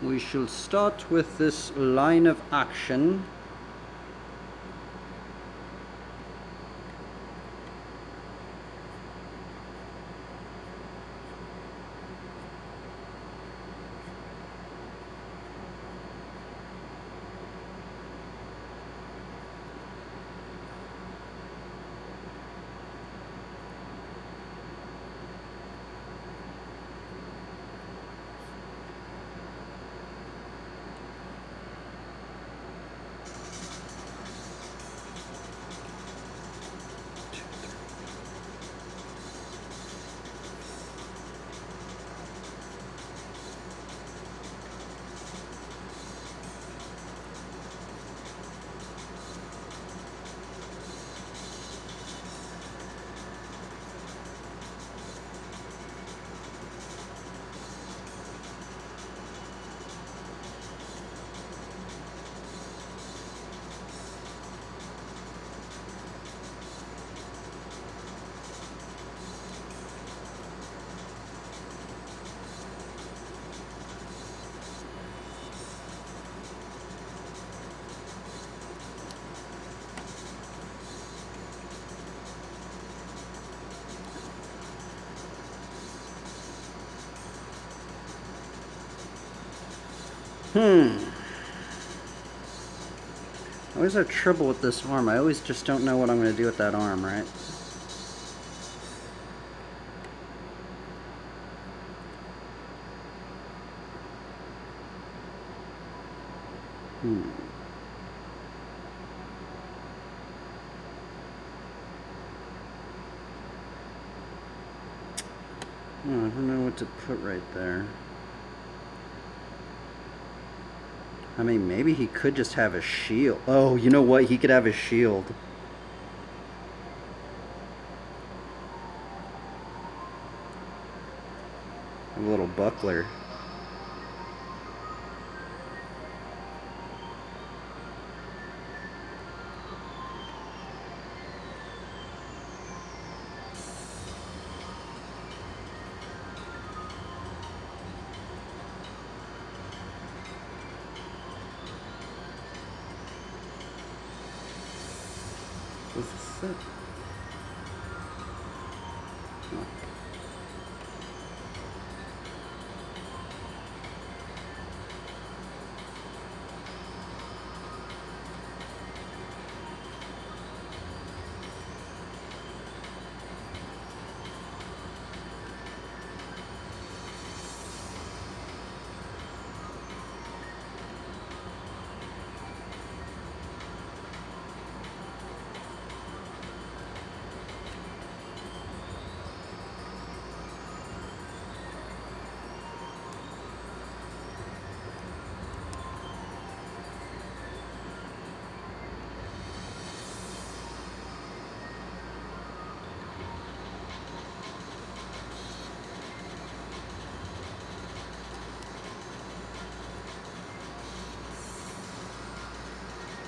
We shall start with this line of action. I always have trouble with this arm. I always just don't know what I'm going to do with that arm, right? I don't know what to put right there. I mean, maybe he could just have a shield. Oh, you know what? He could have a shield. A little buckler. Was this it? Oh.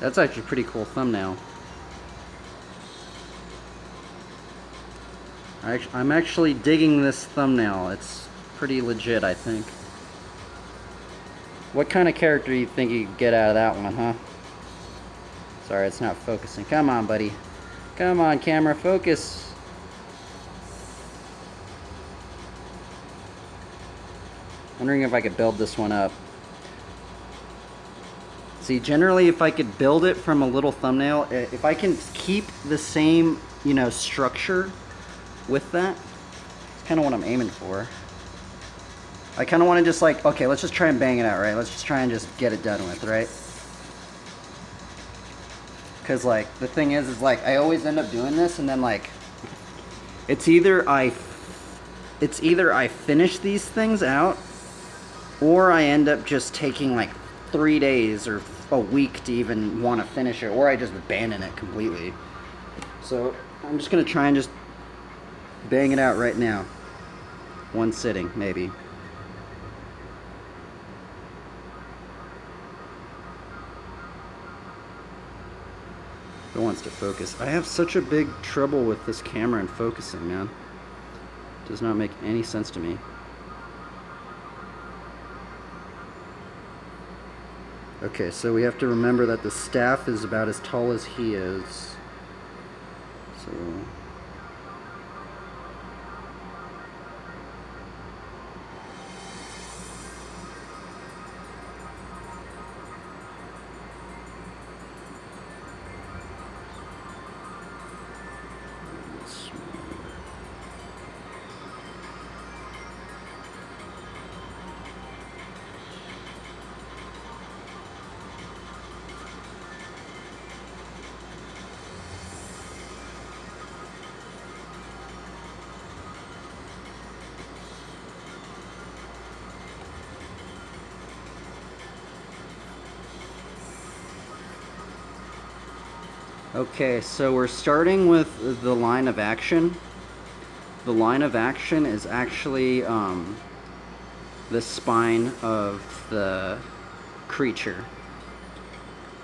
That's actually a pretty cool thumbnail. I'm actually digging this thumbnail. It's pretty legit, I think. What kind of character do you think you could get out of that one, huh? Sorry, it's not focusing. Come on, buddy. Come on, camera, focus. Wondering if I could build this one up. See, generally if I could build it from a little thumbnail, if I can keep the same, structure with that, it's kind of what I'm aiming for. I kind of want to just okay, let's just try and bang it out, right? Let's just try and just get it done with, right? Because, the thing is I always end up doing this, and then, it's either I finish these things out, or I end up just taking, 3 days or a week to even want to finish it, or I just abandon it completely. So I'm just gonna try and just bang it out right now. One sitting, maybe. It wants to focus. I have such a big trouble with this camera and focusing, man. It does not make any sense to me. Okay, so we have to remember that the staff is about as tall as he is. So okay, so we're starting with the line of action. The line of action is actually the spine of the creature.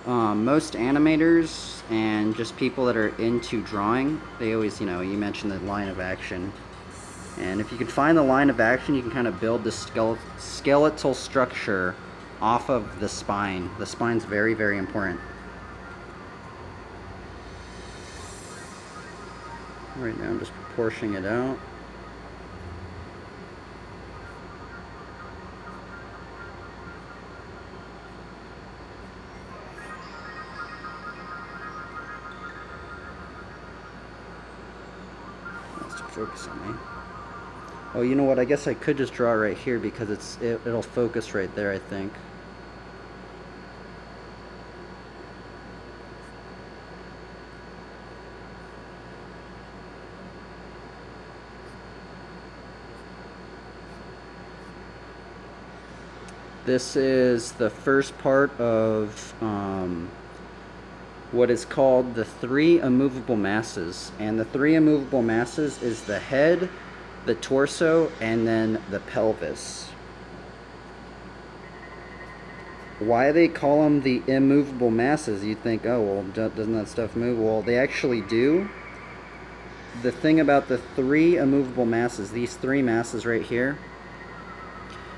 Most animators and just people that are into drawing, they always, you mention the line of action. And if you can find the line of action, you can kind of build the skeletal structure off of the spine. The spine's very, very important. Right now I'm just proportioning it out. Let's focus on me. Oh, you know what? I guess I could just draw right here because it'll focus right there, I think. This is the first part of what is called the three immovable masses. And the three immovable masses is the head, the torso, and then the pelvis. Why they call them the immovable masses? You think, oh, well, doesn't that stuff move? Well, they actually do. The thing about the three immovable masses, these three masses right here,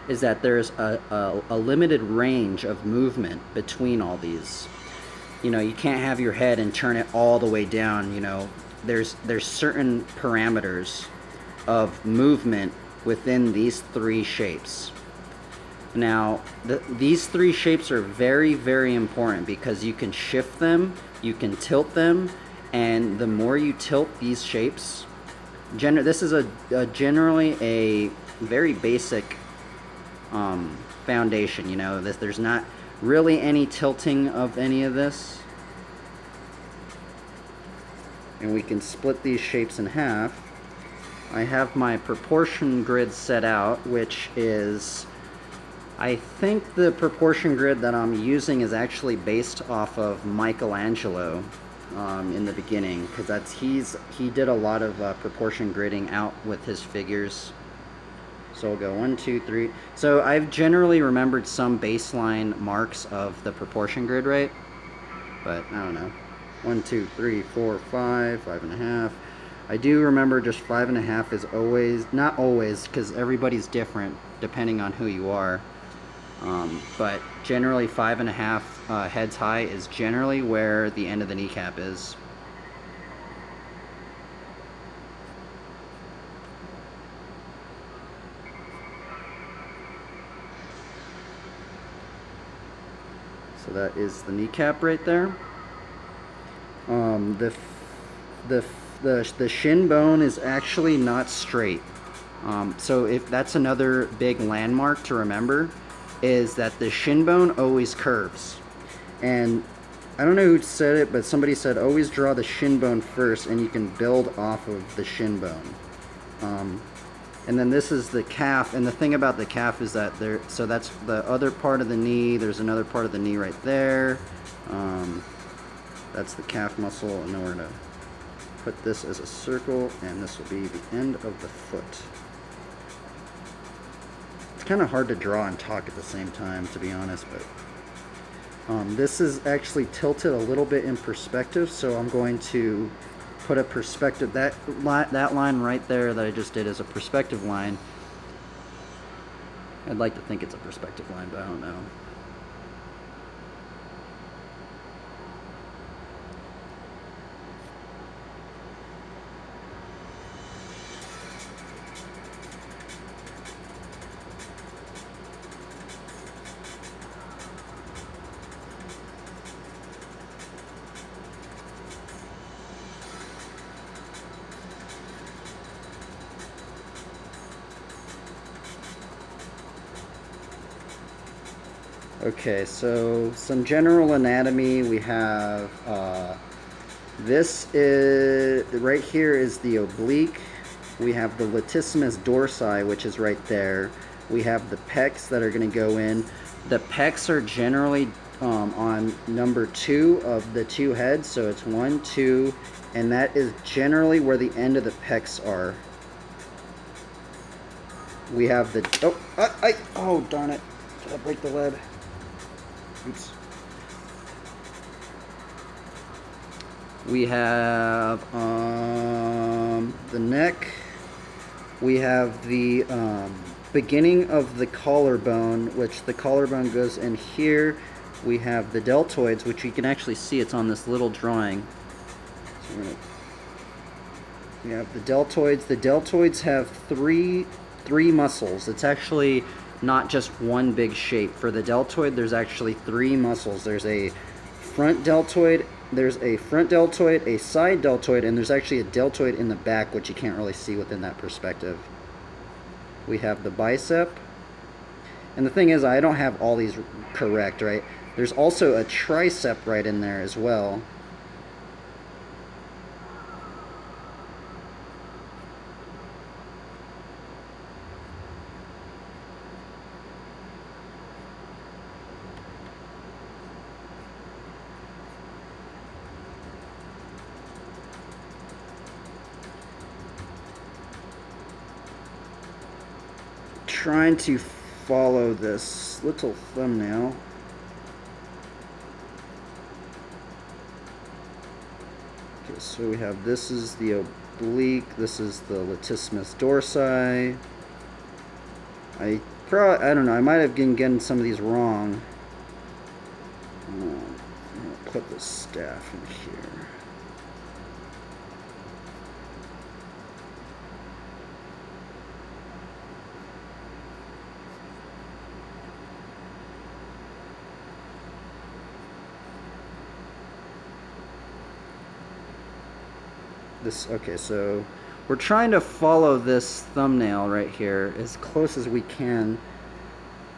is that there's a limited range of movement between all these. You can't have your head and turn it all the way down. There's certain parameters of movement within these three shapes. Now, these three shapes are very, very important because you can shift them, you can tilt them, and the more you tilt these shapes, this is generally a very basic foundation. There's not really any tilting of any of this. And we can split these shapes in half. I have my proportion grid set out, which is, I think the proportion grid that I'm using is actually based off of Michelangelo in the beginning, because he did a lot of proportion gridding out with his figures. So we'll go 1, 2, 3. So I've generally remembered some baseline marks of the proportion grid, right? But I don't know. 1, 2, 3, 4, 5, 5.5. I do remember just 5.5 is always, not always, because everybody's different depending on who you are. But generally 5.5 heads high is generally where the end of the kneecap is. So that is the kneecap right there. The shin bone is actually not straight. So if that's another big landmark to remember, is that the shin bone always curves. And I don't know who said it, but somebody said always draw the shin bone first and you can build off of the shin bone. And then this is the calf, and the thing about the calf is that so that's the other part of the knee. There's another part of the knee right there. That's the calf muscle, and then we're going to put this as a circle, and this will be the end of the foot. It's kind of hard to draw and talk at the same time, to be honest, but this is actually tilted a little bit in perspective, so I'm going to put a perspective. That line right there that I just did is a perspective line. I'd like to think it's a perspective line, but I don't know. Okay, so some general anatomy. We have this is right here is the oblique. We have the latissimus dorsi, which is right there. We have the pecs that are going to go in. The pecs are generally on number 2 of the 2 heads, so it's 1, 2, and that is generally where the end of the pecs are. We have the oh darn it! Did I break the lead? Oops. We have the neck. We have the beginning of the collarbone, which the collarbone goes in here. We have the deltoids, which you can actually see. It's on this little drawing. So we have the deltoids. The deltoids have three muscles. It's actually not just one big shape. For the deltoid, there's actually 3 muscles. There's a front deltoid, a side deltoid, and there's actually a deltoid in the back, which you can't really see within that perspective. We have the bicep. And the thing is, I don't have all these correct, right? There's also a tricep right in there as well. Trying to follow this little thumbnail. Okay, so we have, this is the oblique, this is the latissimus dorsi. I don't know, I might have been getting some of these wrong. I'm gonna put the staff in here. Okay, so we're trying to follow this thumbnail right here as close as we can.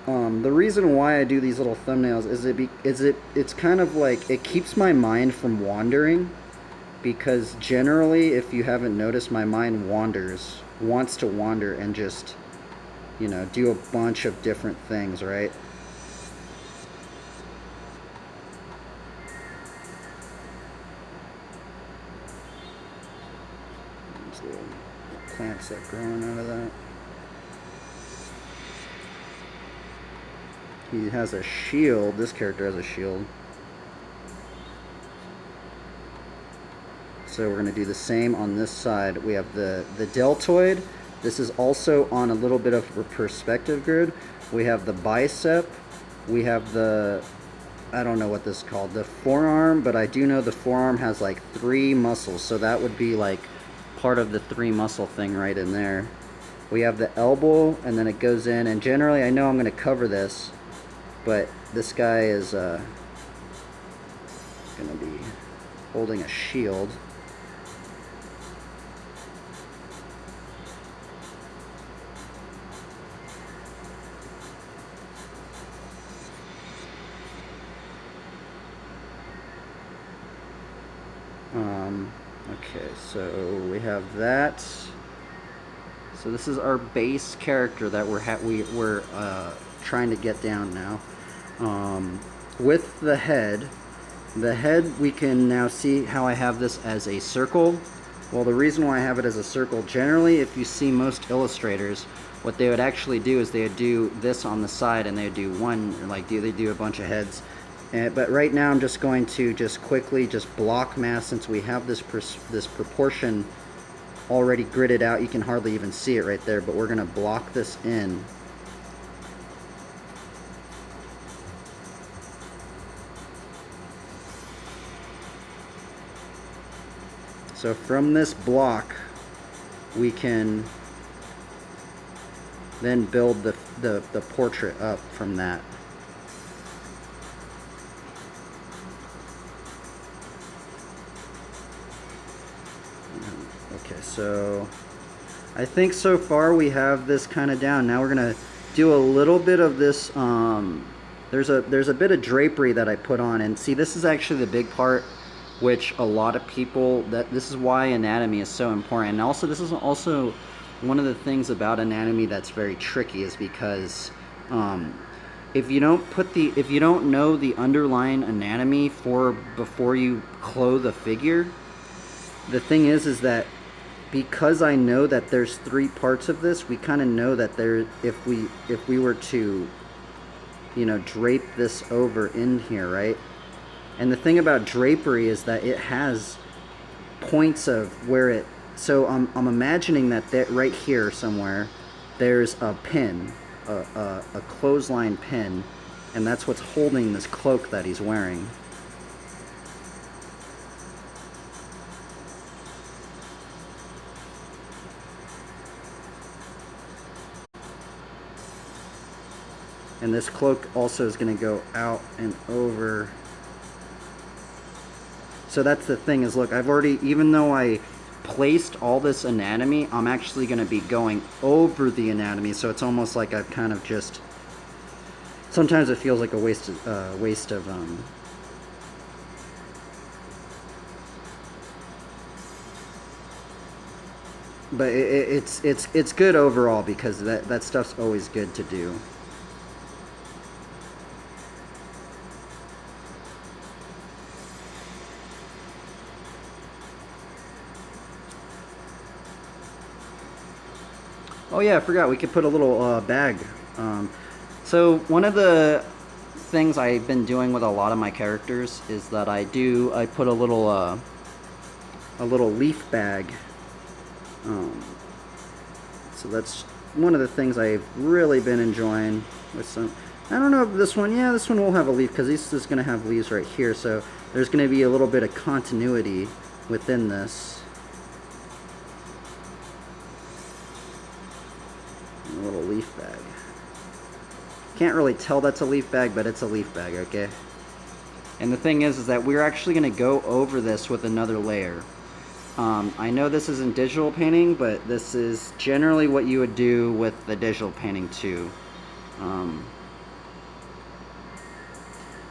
The reason why I do these little thumbnails is it's kind of like, it keeps my mind from wandering, because generally, if you haven't noticed, my mind wants to wander and just, you know, do a bunch of different things, right? Plants that growing out of that. He has a shield. This character has a shield. So we're going to do the same on this side. We have the deltoid. This is also on a little bit of a perspective grid. We have the bicep. We have the, I don't know what this is called, the forearm, but I do know the forearm has like 3 muscles, so that would be like part of the 3 muscle thing right in there. We have the elbow, and then it goes in, and generally I know I'm going to cover this, but this guy is going to be holding a shield. Okay, so we have that. So this is our base character that we're trying to get down now. With the head we can now see how I have this as a circle. Well, the reason why I have it as a circle, generally if you see most illustrators, what they would actually do is they would do this on the side, and they would do one, like they do a bunch of heads. But right now I'm just going to quickly block mass, since we have this proportion already gridded out. You can hardly even see it right there, but we're going to block this in. So from this block we can then build the portrait up from that. Okay, so I think so far we have this kind of down. Now we're gonna do a little bit of this there's a bit of drapery that I put on, and see, this is actually the big part, which a lot of people, that this is why anatomy is so important. And also, this is also one of the things about anatomy that's very tricky, is because if you don't know the underlying anatomy before you clothe a figure, the thing is that because I know that there's 3 parts of this, we kind of know that if we were to, you know, drape this over in here, right? And the thing about drapery is that it has points of where it, so I'm imagining that right here somewhere there's a pin, a clothesline pin, and that's what's holding this cloak that he's wearing. And this cloak also is going to go out and over. So that's the thing, is look, I've already, even though I placed all this anatomy, I'm actually going to be going over the anatomy. So it's almost like I've kind of just, sometimes it feels like a waste of but it's good overall, because that stuff's always good to do. Oh yeah, I forgot, we could put a little bag. So one of the things I've been doing with a lot of my characters is that I put a little leaf bag. So that's one of the things I've really been enjoying with some. I don't know if this one, yeah, this one will have a leaf, because this is going to have leaves right here, so there's going to be a little bit of continuity within this. A little leaf bag. Can't really tell that's a leaf bag, but it's a leaf bag, okay? And the thing is that we're actually going to go over this with another layer. I know this isn't digital painting, but this is generally what you would do with the digital painting too.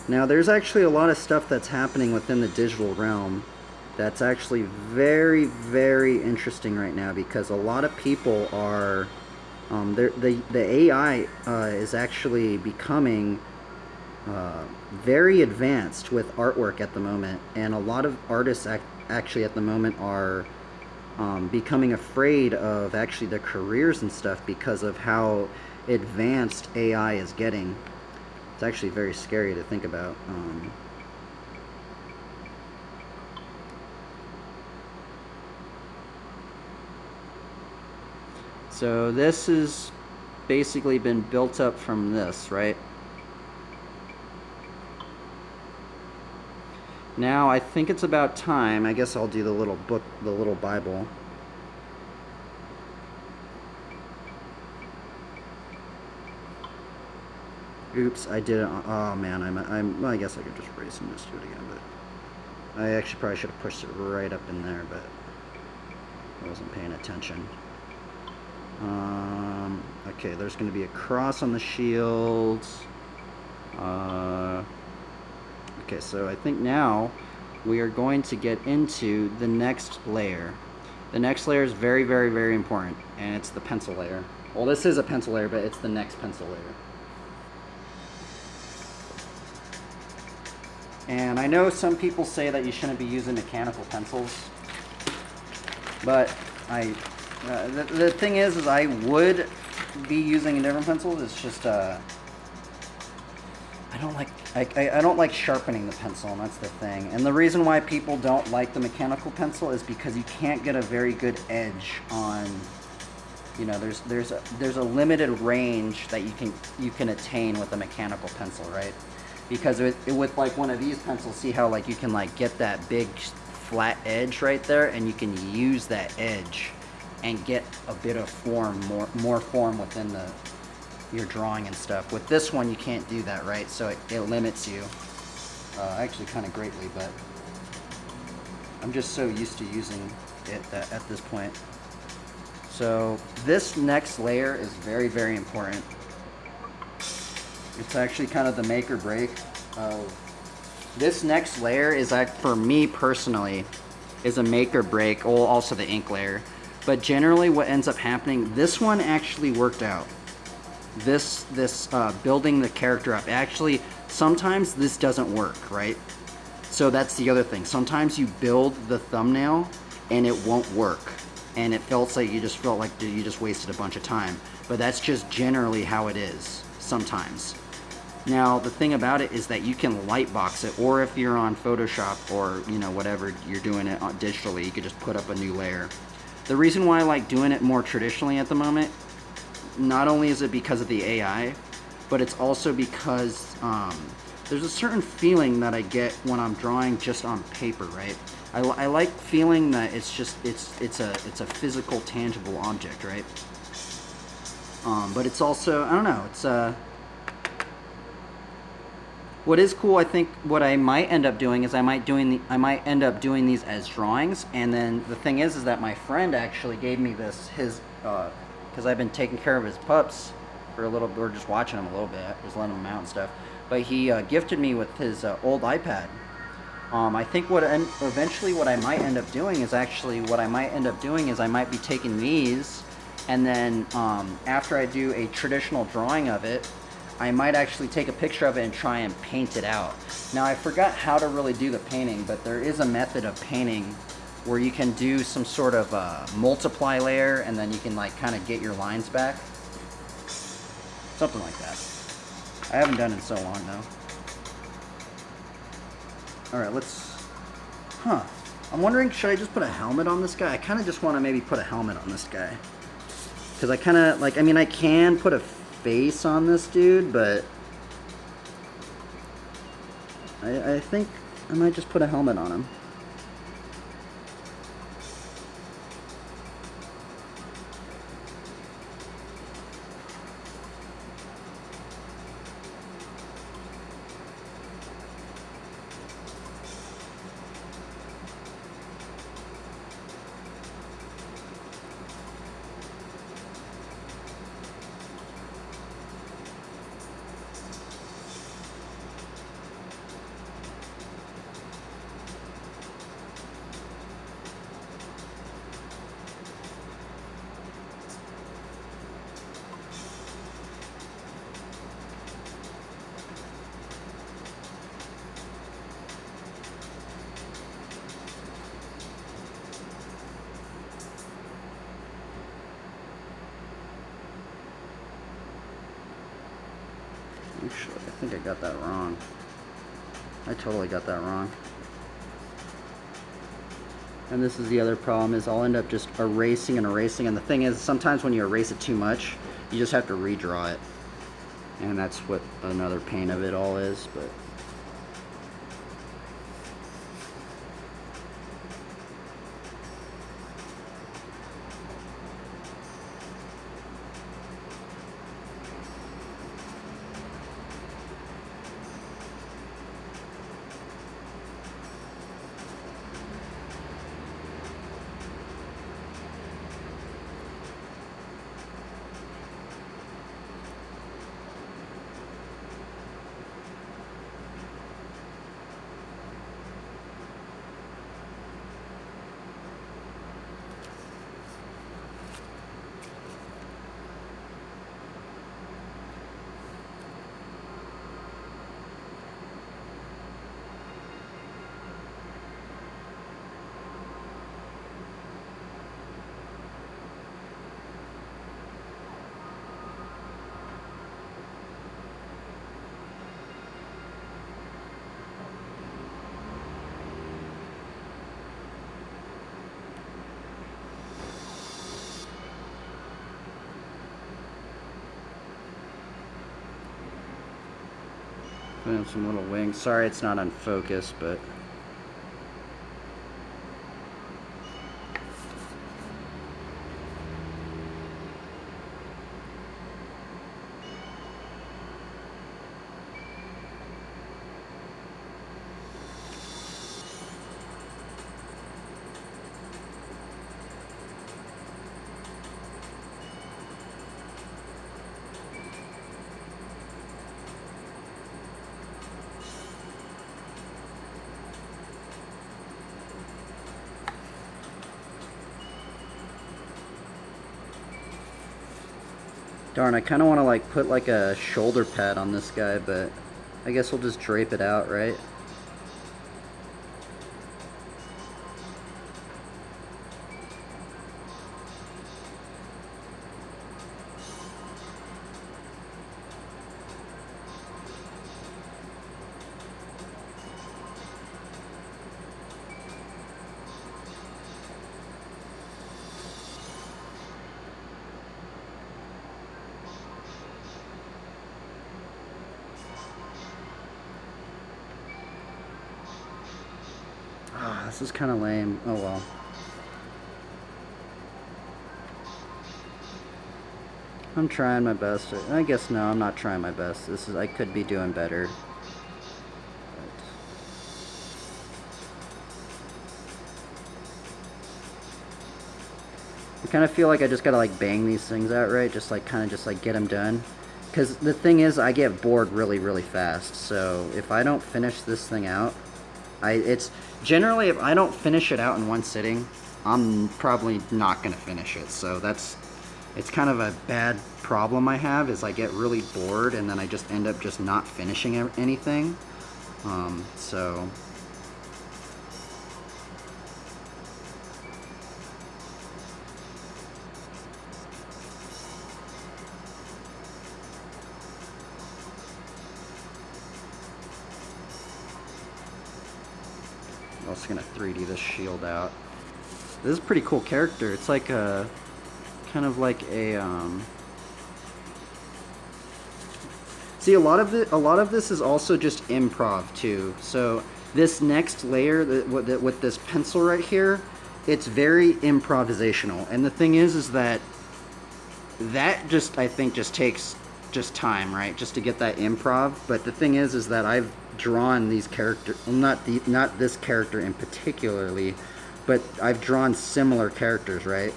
Now there's actually a lot of stuff that's happening within the digital realm that's actually very, very interesting right now, because a lot of people are, the AI is actually becoming very advanced with artwork at the moment, and a lot of artists actually at the moment are becoming afraid of actually their careers and stuff because of how advanced AI is getting. It's actually very scary to think about. So this has basically been built up from this, right? Now I think it's about time. I guess I'll do the little book, the little Bible. Oops, I did it. Oh man, well, I guess I could just erase and just do it again, but I actually probably should have pushed it right up in there, but I wasn't paying attention. Okay, there's going to be a cross on the shield. Okay, so I think now we are going to get into the next layer. The next layer is very, very, very important, and it's the pencil layer. Well, this is a pencil layer, but it's the next pencil layer. And I know some people say that you shouldn't be using mechanical pencils, but the thing is I would be using a different pencil. It's just I don't like sharpening the pencil, and that's the thing. And the reason why people don't like the mechanical pencil is because you can't get a very good edge on. You know, there's a limited range that you can attain with a mechanical pencil, right? Because with like one of these pencils, see how like you can like get that big flat edge right there, and you can use that edge and get a bit of form, more form within your drawing and stuff. With this one, you can't do that, right? So it limits you, actually kind of greatly, but I'm just so used to using it at this point. So this next layer is very, very important. It's actually kind of the make or break of this next layer is like, for me personally, is a make or break. Oh, also the ink layer. But generally what ends up happening, this one actually worked out. This building the character up. Actually, sometimes this doesn't work, right? So that's the other thing. Sometimes you build the thumbnail and it won't work. And it feels like you just wasted a bunch of time. But that's just generally how it is sometimes. Now, the thing about it is that you can lightbox it, or if you're on Photoshop or, you know, whatever you're doing it digitally, you could just put up a new layer. The reason why I like doing it more traditionally at the moment, not only is it because of the AI, but it's also because there's a certain feeling that I get when I'm drawing just on paper, right? I like feeling that it's a physical, tangible object, right? But it's also, I don't know, it's what is cool, I think what I might end up doing is I might end up doing these as drawings, and then the thing is that my friend actually gave me this, because I've been taking care of his pups for a little bit, or just watching them a little bit, just letting them out and stuff. But he gifted me with his old iPad. I think eventually what I might end up doing is I might be taking these, and then after I do a traditional drawing of it, I might actually take a picture of it and try and paint it out. Now, I forgot how to really do the painting, but there is a method of painting where you can do some sort of multiply layer, and then you can like kind of get your lines back. Something like that. I haven't done it in so long though. Alright, I'm wondering, should I just put a helmet on this guy? I kind of just want to maybe put a helmet on this guy. Because I kind of, like, I mean, I can put a face on this dude, but I think I might just put a helmet on him. Actually, I think I got that wrong. I totally got that wrong. And this is the other problem, is I'll end up just erasing and erasing, and the thing is, sometimes when you erase it too much, you just have to redraw it. And that's what another pain of it all is, but... Put in some little wings. Sorry it's not on focus, but... Darn, I kind of want to like put like a shoulder pad on this guy, but I guess we'll just drape it out, right? Ah, this is kind of lame. Oh well. I'm trying my best. I guess no, I'm not trying my best. I could be doing better. I kind of feel like I just gotta like bang these things out, right? Just like kind of just like get them done. Because the thing is, I get bored really, really fast. So if I don't finish this thing out, it's generally if I don't finish it out in one sitting, I'm probably not gonna finish it. So it's kind of a bad problem I have, is I get really bored and then I just end up just not finishing anything. So I'm also gonna 3D this shield out. This is a pretty cool character. It's like a kind of like a see, a lot of this is also just improv too. So this next layer with this pencil right here, it's very improvisational. And the thing is that just, I think, just takes just time, right? Just to get that improv. But the thing is that I've drawn these characters, not this character in particularly, but I've drawn similar characters, right?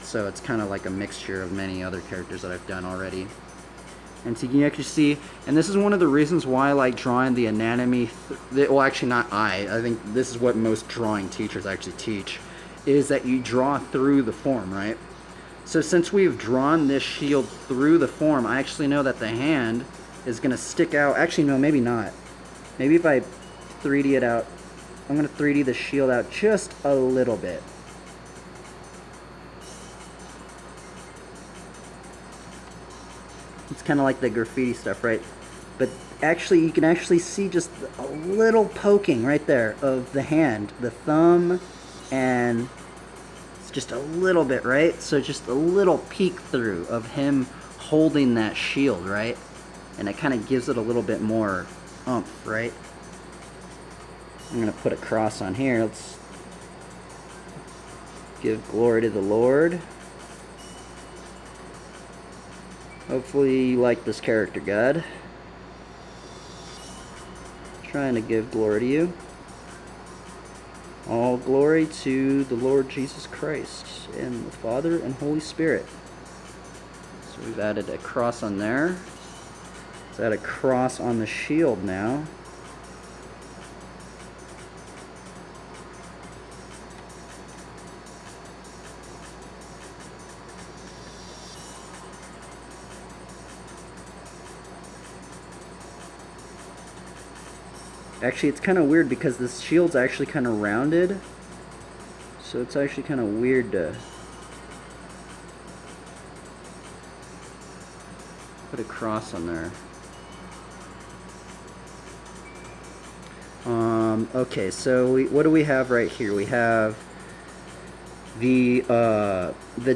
So it's kind of like a mixture of many other characters that I've done already. And so you can actually see, and this is one of the reasons why I like drawing the anatomy, well actually not I think this is what most drawing teachers actually teach, is that you draw through the form, right? So since we've drawn this shield through the form, I actually know that the hand is going to stick out. Actually, no, maybe not. Maybe if I 3D it out, I'm going to 3D the shield out just a little bit. It's kind of like the graffiti stuff, right? But actually, you can actually see just a little poking right there of the hand, the thumb, and it's just a little bit, right? So just a little peek through of him holding that shield, right? And it kind of gives it a little bit more oomph, right? I'm going to put a cross on here. Let's give glory to the Lord. Hopefully you like this character, God. Trying to give glory to you. All glory to the Lord Jesus Christ and the Father and Holy Spirit. So we've added a cross on there. Let's add a cross on the shield now. Actually, it's kind of weird because this shield's actually kind of rounded. So it's actually kind of weird to put a cross on there. Okay, so what do we have right here? We have the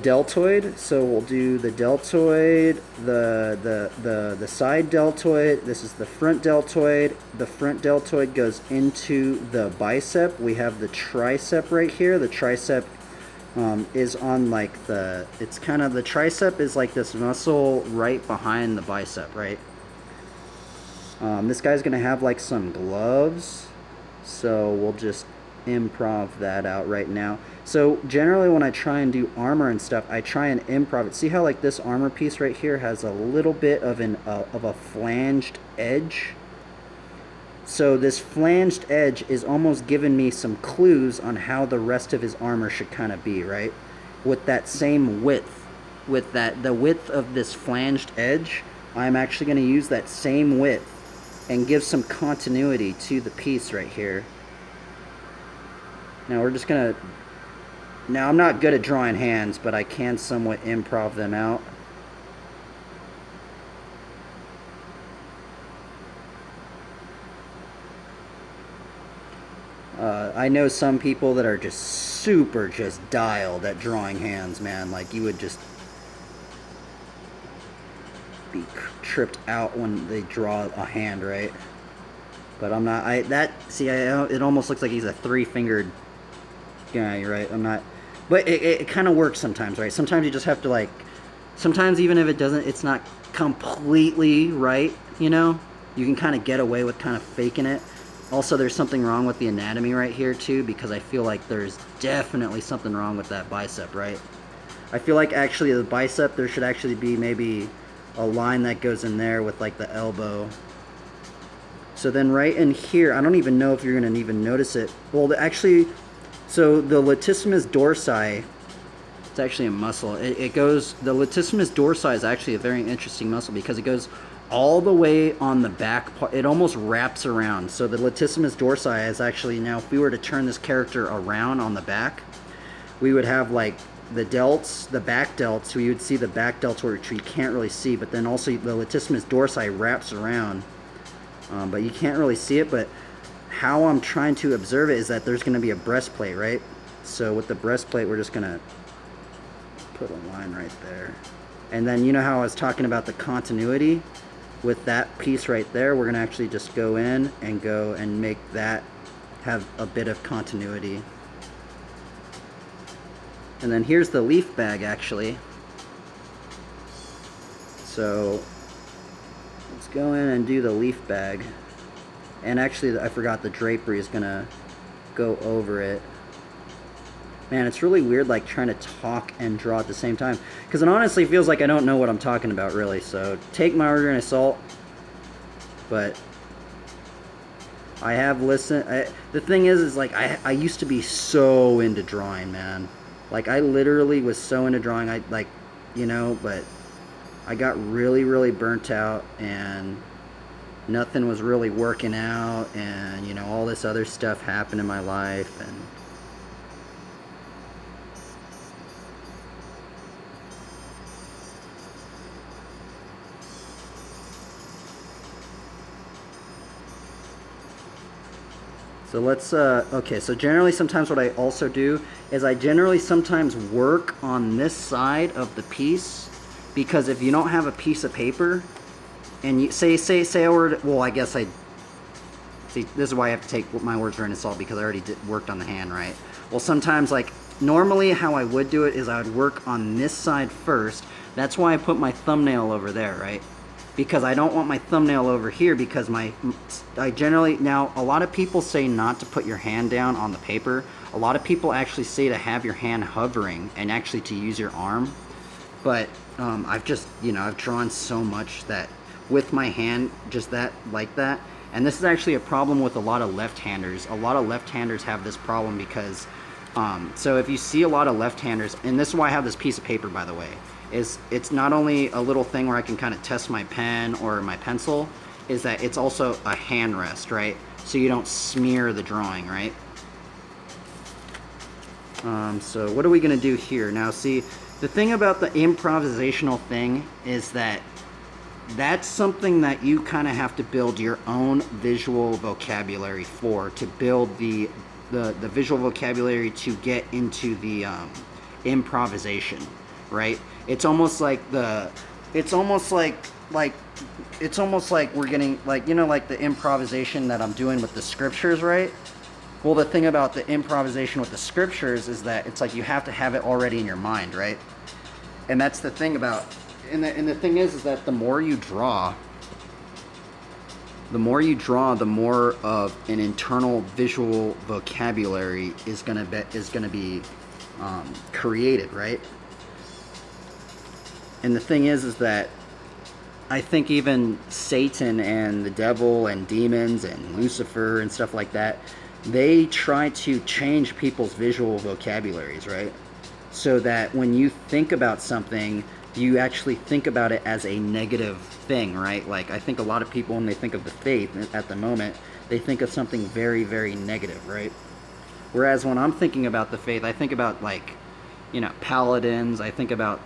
deltoid. So we'll do the deltoid, the side deltoid. This is the front deltoid. The front deltoid goes into the bicep. We have the tricep right here. The tricep is on like it's kind of, the tricep is like this muscle right behind the bicep, right? This guy's gonna have like some gloves, so we'll just improv that out right now. So generally when I try and do armor and stuff, I try and improv it. See how like this armor piece right here has a little bit of a flanged edge? So this flanged edge is almost giving me some clues on how the rest of his armor should kind of be, right? With that same width. with the width of this flanged edge, I'm actually going to use that same width and give some continuity to the piece right here. Now we're just going to, now I'm not good at drawing hands, but I can somewhat improv them out. I know some people that are just super just dialed at drawing hands, man. Like, you would just be tripped out when they draw a hand, right? But I'm not. It almost looks like he's a three-fingered guy, right? I'm not. But it kind of works sometimes, right? Sometimes you just have to, like, sometimes even if it doesn't, it's not completely right, you know? You can kind of get away with kind of faking it. Also, there's something wrong with the anatomy right here too, because I feel like there's definitely something wrong with that bicep, right? I feel like actually the bicep, there should actually be maybe a line that goes in there with like the elbow. So then right in here, I don't even know if you're gonna even notice it. Well, actually, so the latissimus dorsi, it's actually a muscle. The latissimus dorsi is actually a very interesting muscle because it goes all the way on the back part. It almost wraps around. So the latissimus dorsi is actually, now if we were to turn this character around on the back, we would have like the delts, the back delts. We would see the back delts, which we can't really see, but then also the latissimus dorsi wraps around. But you can't really see it, but how I'm trying to observe it is that there's going to be a breastplate, right? So with the breastplate, we're just going to put a line right there. And then you know how I was talking about the continuity? With that piece right there, we're going to actually just go in and make that have a bit of continuity. And then here's the leaf bag, actually. So let's go in and do the leaf bag. And actually, I forgot the drapery is going to go over it. Man, it's really weird, like, trying to talk and draw at the same time. Because it honestly feels like I don't know what I'm talking about, really. So, take my word in assault. But I have listened. The thing is like, I used to be so into drawing, man. Like, I literally was so into drawing. But I got really, really burnt out. And nothing was really working out. And, you know, all this other stuff happened in my life. And so let's, okay, so generally sometimes what I also do is I generally sometimes work on this side of the piece, because if you don't have a piece of paper, and you say I were, well, I guess I, see, this is why I have to take my words for an assault, because I already worked on the hand, right? Well, sometimes, like, normally how I would do it is I would work on this side first. That's why I put my thumbnail over there, right? Because I don't want my thumbnail over here, because I generally, now a lot of people say not to put your hand down on the paper. A lot of people actually say to have your hand hovering and actually to use your arm. But I've just, you know, I've drawn so much that with my hand, just that, like that. And this is actually a problem with a lot of left-handers. A lot of left-handers have this problem because, so if you see a lot of left-handers, and this is why I have this piece of paper, by the way, is it's not only a little thing where I can kind of test my pen or my pencil, is that it's also a hand rest, right? So you don't smear the drawing, right? So what are we gonna do here? Now see, the thing about the improvisational thing is that that's something that you kind of have to build your own visual vocabulary for, to build the visual vocabulary to get into the improvisation, right? It's almost like we're getting, like, you know, like the improvisation that I'm doing with the scriptures, right? Well, the thing about the improvisation with the scriptures is that it's like you have to have it already in your mind, right? And that's the thing about, and the thing is that the more you draw, the more of an internal visual vocabulary is gonna be created, right? And the thing is that I think even Satan and the devil and demons and Lucifer and stuff like that, they try to change people's visual vocabularies, right? so that when you think about something, you actually think about it as a negative thing, right? Like, I think a lot of people, when they think of the faith at the moment, they think of something very, very negative, right? Whereas when I'm thinking about the faith, I think about, like, paladins. I think about,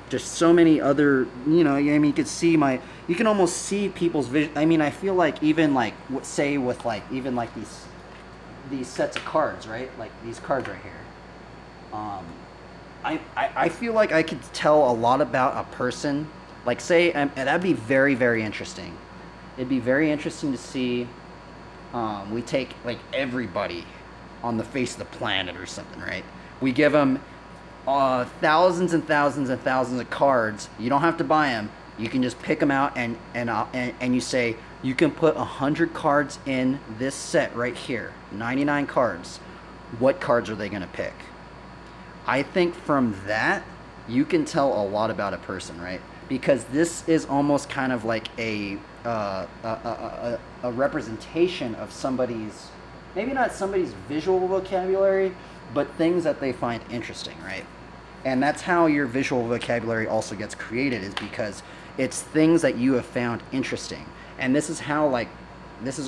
just so many other, I mean, you can almost see people's vision. I mean, I feel like even like, say with like, even like these sets of cards, right? Like these cards right here. I feel like I could tell a lot about a person. Like, say, and that'd be very, very interesting. It'd be very interesting to see. We take like everybody on the face of the planet or something, right? We give them thousands and thousands and thousands of cards. You don't have to buy them. You can just pick them out and you say you can put 100 cards in this set right here, 99 cards. What cards are they going to pick? I think from that you can tell a lot about a person, right? Because this is almost kind of like a representation of somebody's, maybe not somebody's visual vocabulary, but things that they find interesting, right? And that's how your visual vocabulary also gets created, is because it's things that you have found interesting. And this is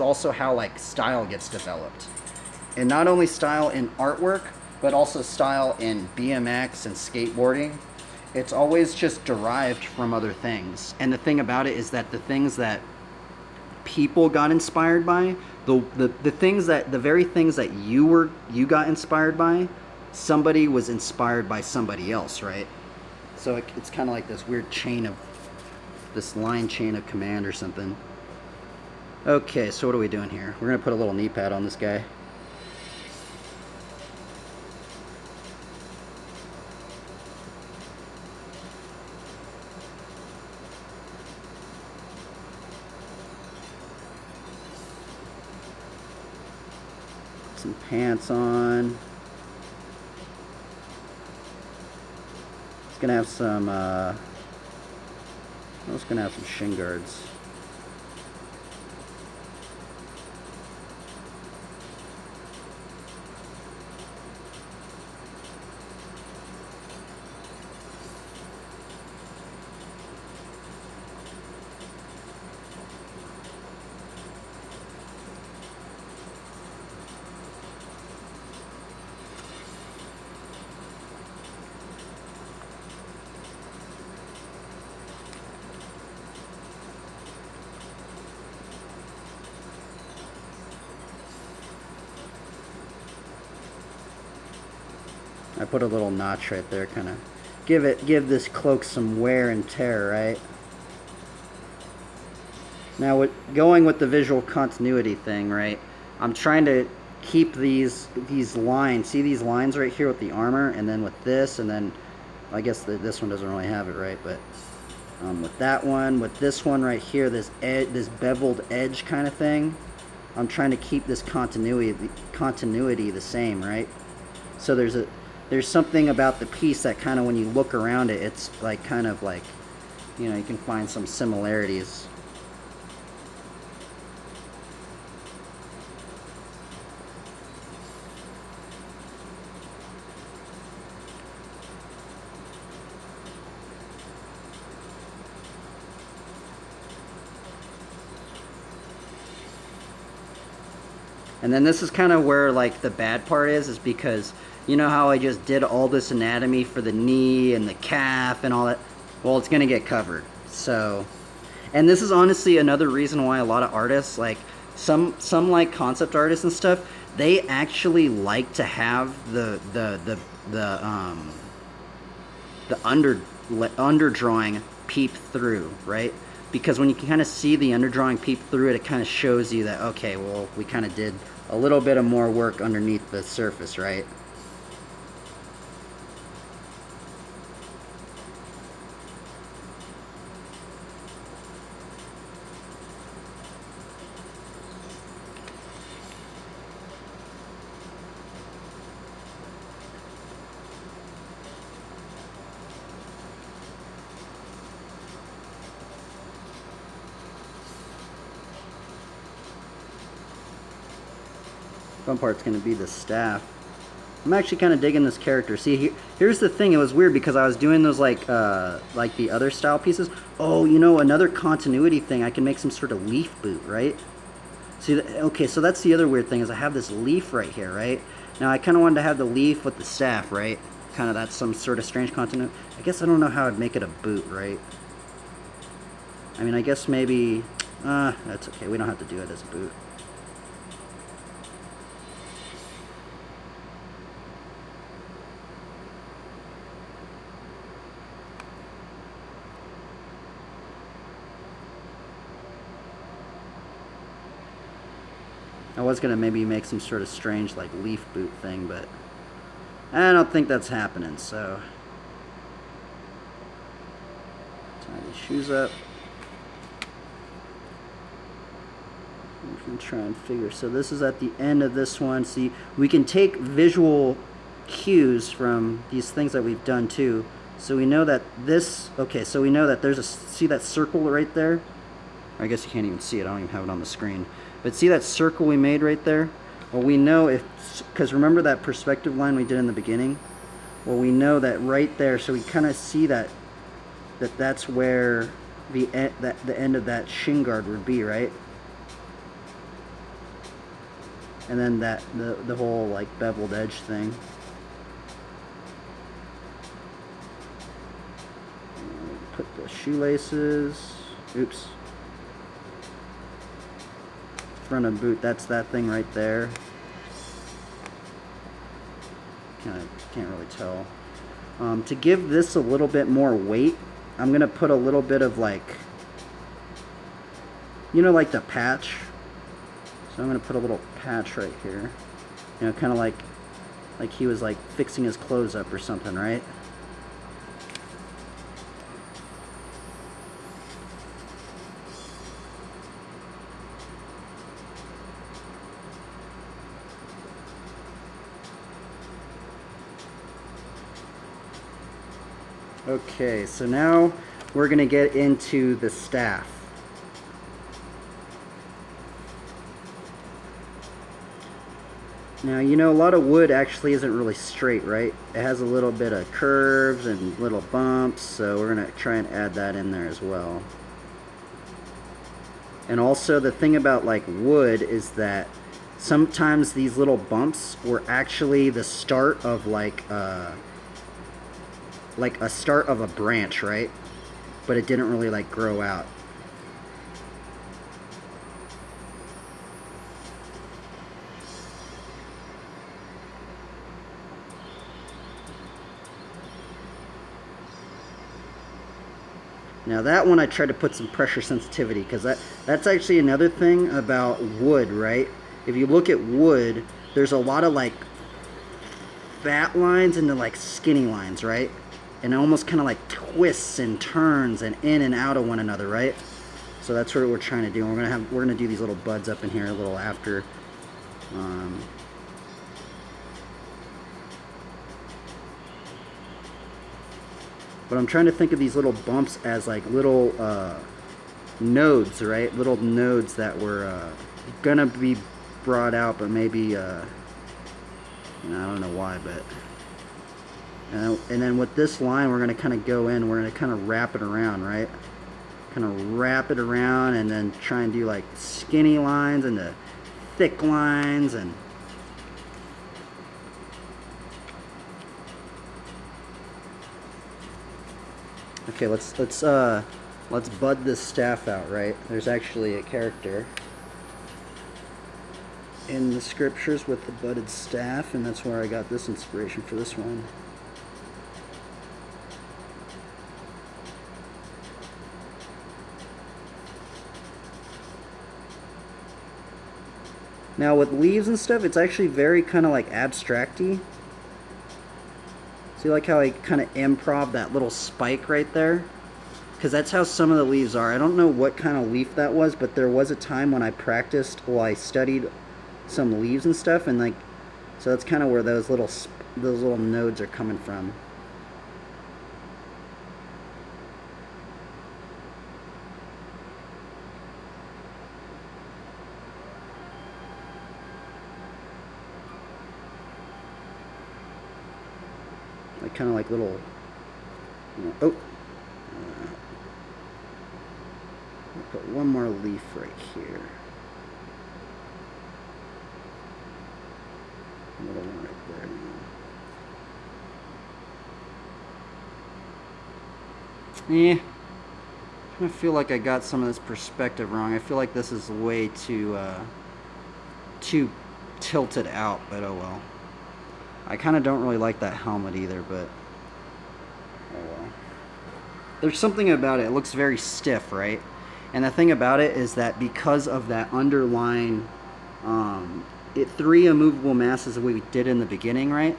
also how like style gets developed. And not only style in artwork, but also style in BMX and skateboarding. It's always just derived from other things. And the thing about it is that the things that people got inspired by, the very things that you got inspired by, somebody was inspired by somebody else, right? So it's kind of like this weird line chain of command or something. Okay, so what are we doing here? We're gonna put a little knee pad on this guy. Some pants on. It's gonna have some it's gonna have some shin guards. I put a little notch right there, kind of give this cloak some wear and tear, right? Now, going with the visual continuity thing, right? I'm trying to keep these lines. See these lines right here with the armor, and then with this, and then I guess this one doesn't really have it, right? But with that one, with this one right here, this beveled edge kind of thing, I'm trying to keep this continuity the same, right? So there's something about the piece that kind of, when you look around it, it's like kind of like, you can find some similarities. And then this is kind of where like the bad part is because you know how I just did all this anatomy for the knee and the calf and all that? Well, it's gonna get covered. So, and this is honestly another reason why a lot of artists, like some like concept artists and stuff, they actually like to have the underdrawing peep through, right? Because when you can kind of see the underdrawing peep through it, it kind of shows you that, okay, well, we kind of did a little bit of more work underneath the surface, right? Fun part's going to be the staff. I'm actually kind of digging this character. See, here's the thing. It was weird because I was doing those like the other style pieces. Oh, you know, another continuity thing. I can make some sort of leaf boot, right? See, okay, so that's the other weird thing is I have this leaf right here, right? Now I kind of wanted to have the leaf with the staff, right? Kind of that's some sort of strange continuity. I guess I don't know how I'd make it a boot, right? I mean, I guess maybe, that's okay. We don't have to do it as a boot. I was gonna maybe make some sort of strange like leaf boot thing, but I don't think that's happening, so. Tie these shoes up. We can try and figure. So this is at the end of this one. See, we can take visual cues from these things that we've done too. So we know that this, okay, so we know that there's a, see that circle right there? I guess you can't even see it. I don't even have it on the screen. But see that circle we made right there? Well, we know if, because remember that perspective line we did in the beginning? Well, we know that right there, so we kind of see that that's where the end of that shin guard would be, right? And then that the whole like beveled edge thing. Put the shoelaces. Oops. Front of boot. That's that thing right there. Can't really tell. To give this a little bit more weight, I'm gonna put a little bit of like, you know, like the patch. So I'm gonna put a little patch right here. You know, kind of like he was like fixing his clothes up or something, right? Okay, so now we're gonna get into the staff. Now, you know, a lot of wood actually isn't really straight, right? It has a little bit of curves and little bumps, so we're gonna try and add that in there as well. And also the thing about like wood is that sometimes these little bumps were actually the start of like a start of a branch, right? But it didn't really like grow out. Now that one I tried to put some pressure sensitivity because that's actually another thing about wood, right? If you look at wood, there's a lot of like fat lines and then like skinny lines, right? And it almost kind of like twists and turns and in and out of one another, right? So that's what we're trying to do. We're gonna do these little buds up in here a little after. But I'm trying to think of these little bumps as like little nodes, right? Little nodes that were gonna be brought out, but maybe you know, I don't know why, but and then with this line, we're gonna kind of go in. We're gonna kind of wrap it around, right? Kind of wrap it around, and then try and do like skinny lines and the thick lines and. Okay, let's bud this staff out, right? There's actually a character in the scriptures with the budded staff, and that's where I got this inspiration for this one. Now with leaves and stuff, it's actually very kind of like abstract-y. See like how I kind of improv that little spike right there? Because that's how some of the leaves are. I don't know what kind of leaf that was, but there was a time when I practiced, well, I studied some leaves and stuff, and like, so that's kind of where those little nodes are coming from. like kind of like little, oh, I'll put one more leaf right here. A little one right there. I feel like I got some of this perspective wrong. I feel like this is way too tilted out, but oh well. I kind of don't really like that helmet either, but oh well. There's something about it. It looks very stiff, right? And the thing about it is that because of that underlying 3 immovable masses that we did in the beginning, right?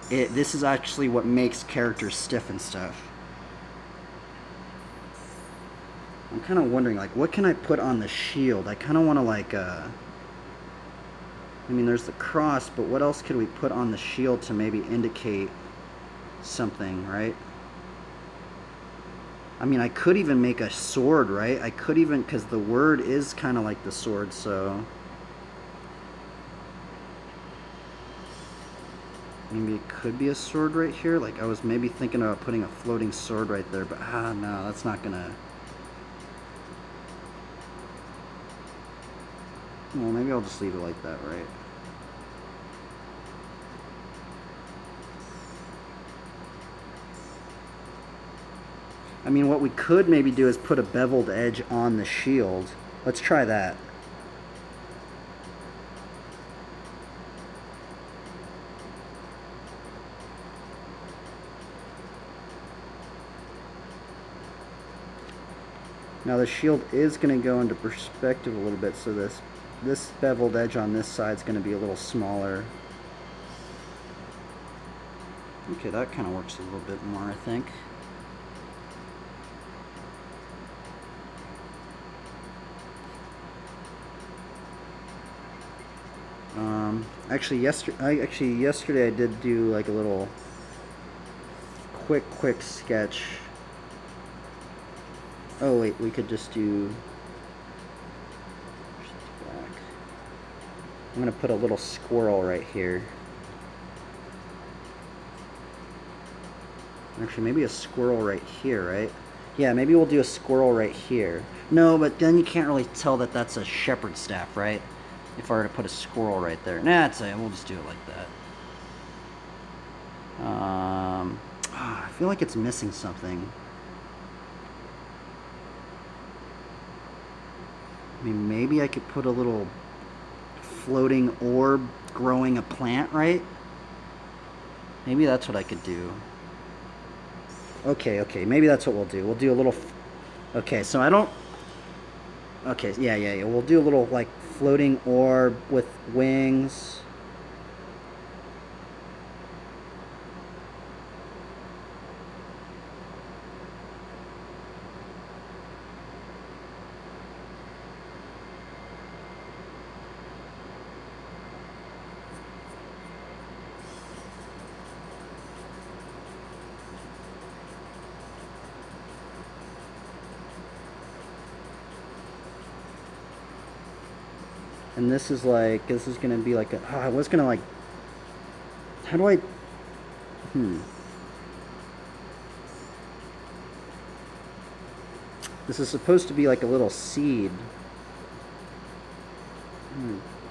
This is actually what makes characters stiff and stuff. I'm kind of wondering, like, what can I put on the shield? I kind of want to, like, I mean, there's the cross, but what else could we put on the shield to maybe indicate something, right? I mean, I could even make a sword, right? I could even, because the word is kind of like the sword, so... Maybe it could be a sword right here. Like, I was maybe thinking about putting a floating sword right there, but no, that's not gonna... Well, maybe I'll just leave it like that, right? I mean, what we could maybe do is put a beveled edge on the shield. Let's try that. Now the shield is going to go into perspective a little bit, so this beveled edge on this side is going to be a little smaller. Okay, that kind of works a little bit more, I think. Actually, yesterday I did do like a little quick sketch. Oh wait, we could just do... I'm gonna put a little squirrel right here. Actually, maybe a squirrel right here, right? Yeah, maybe we'll do a squirrel right here. No, but then you can't really tell that that's a shepherd's staff, right? If I were to put a squirrel right there. Nah, we'll just do it like that. I feel like it's missing something. I mean, maybe I could put a little floating orb growing a plant, right? Maybe that's what I could do. Okay, maybe that's what we'll do. We'll do a little... Okay, so I don't... Okay, yeah. We'll do a little, like, floating orb with wings. And this is like, this is going to be like a... Oh, I was going to like... How do I... This is supposed to be like a little seed.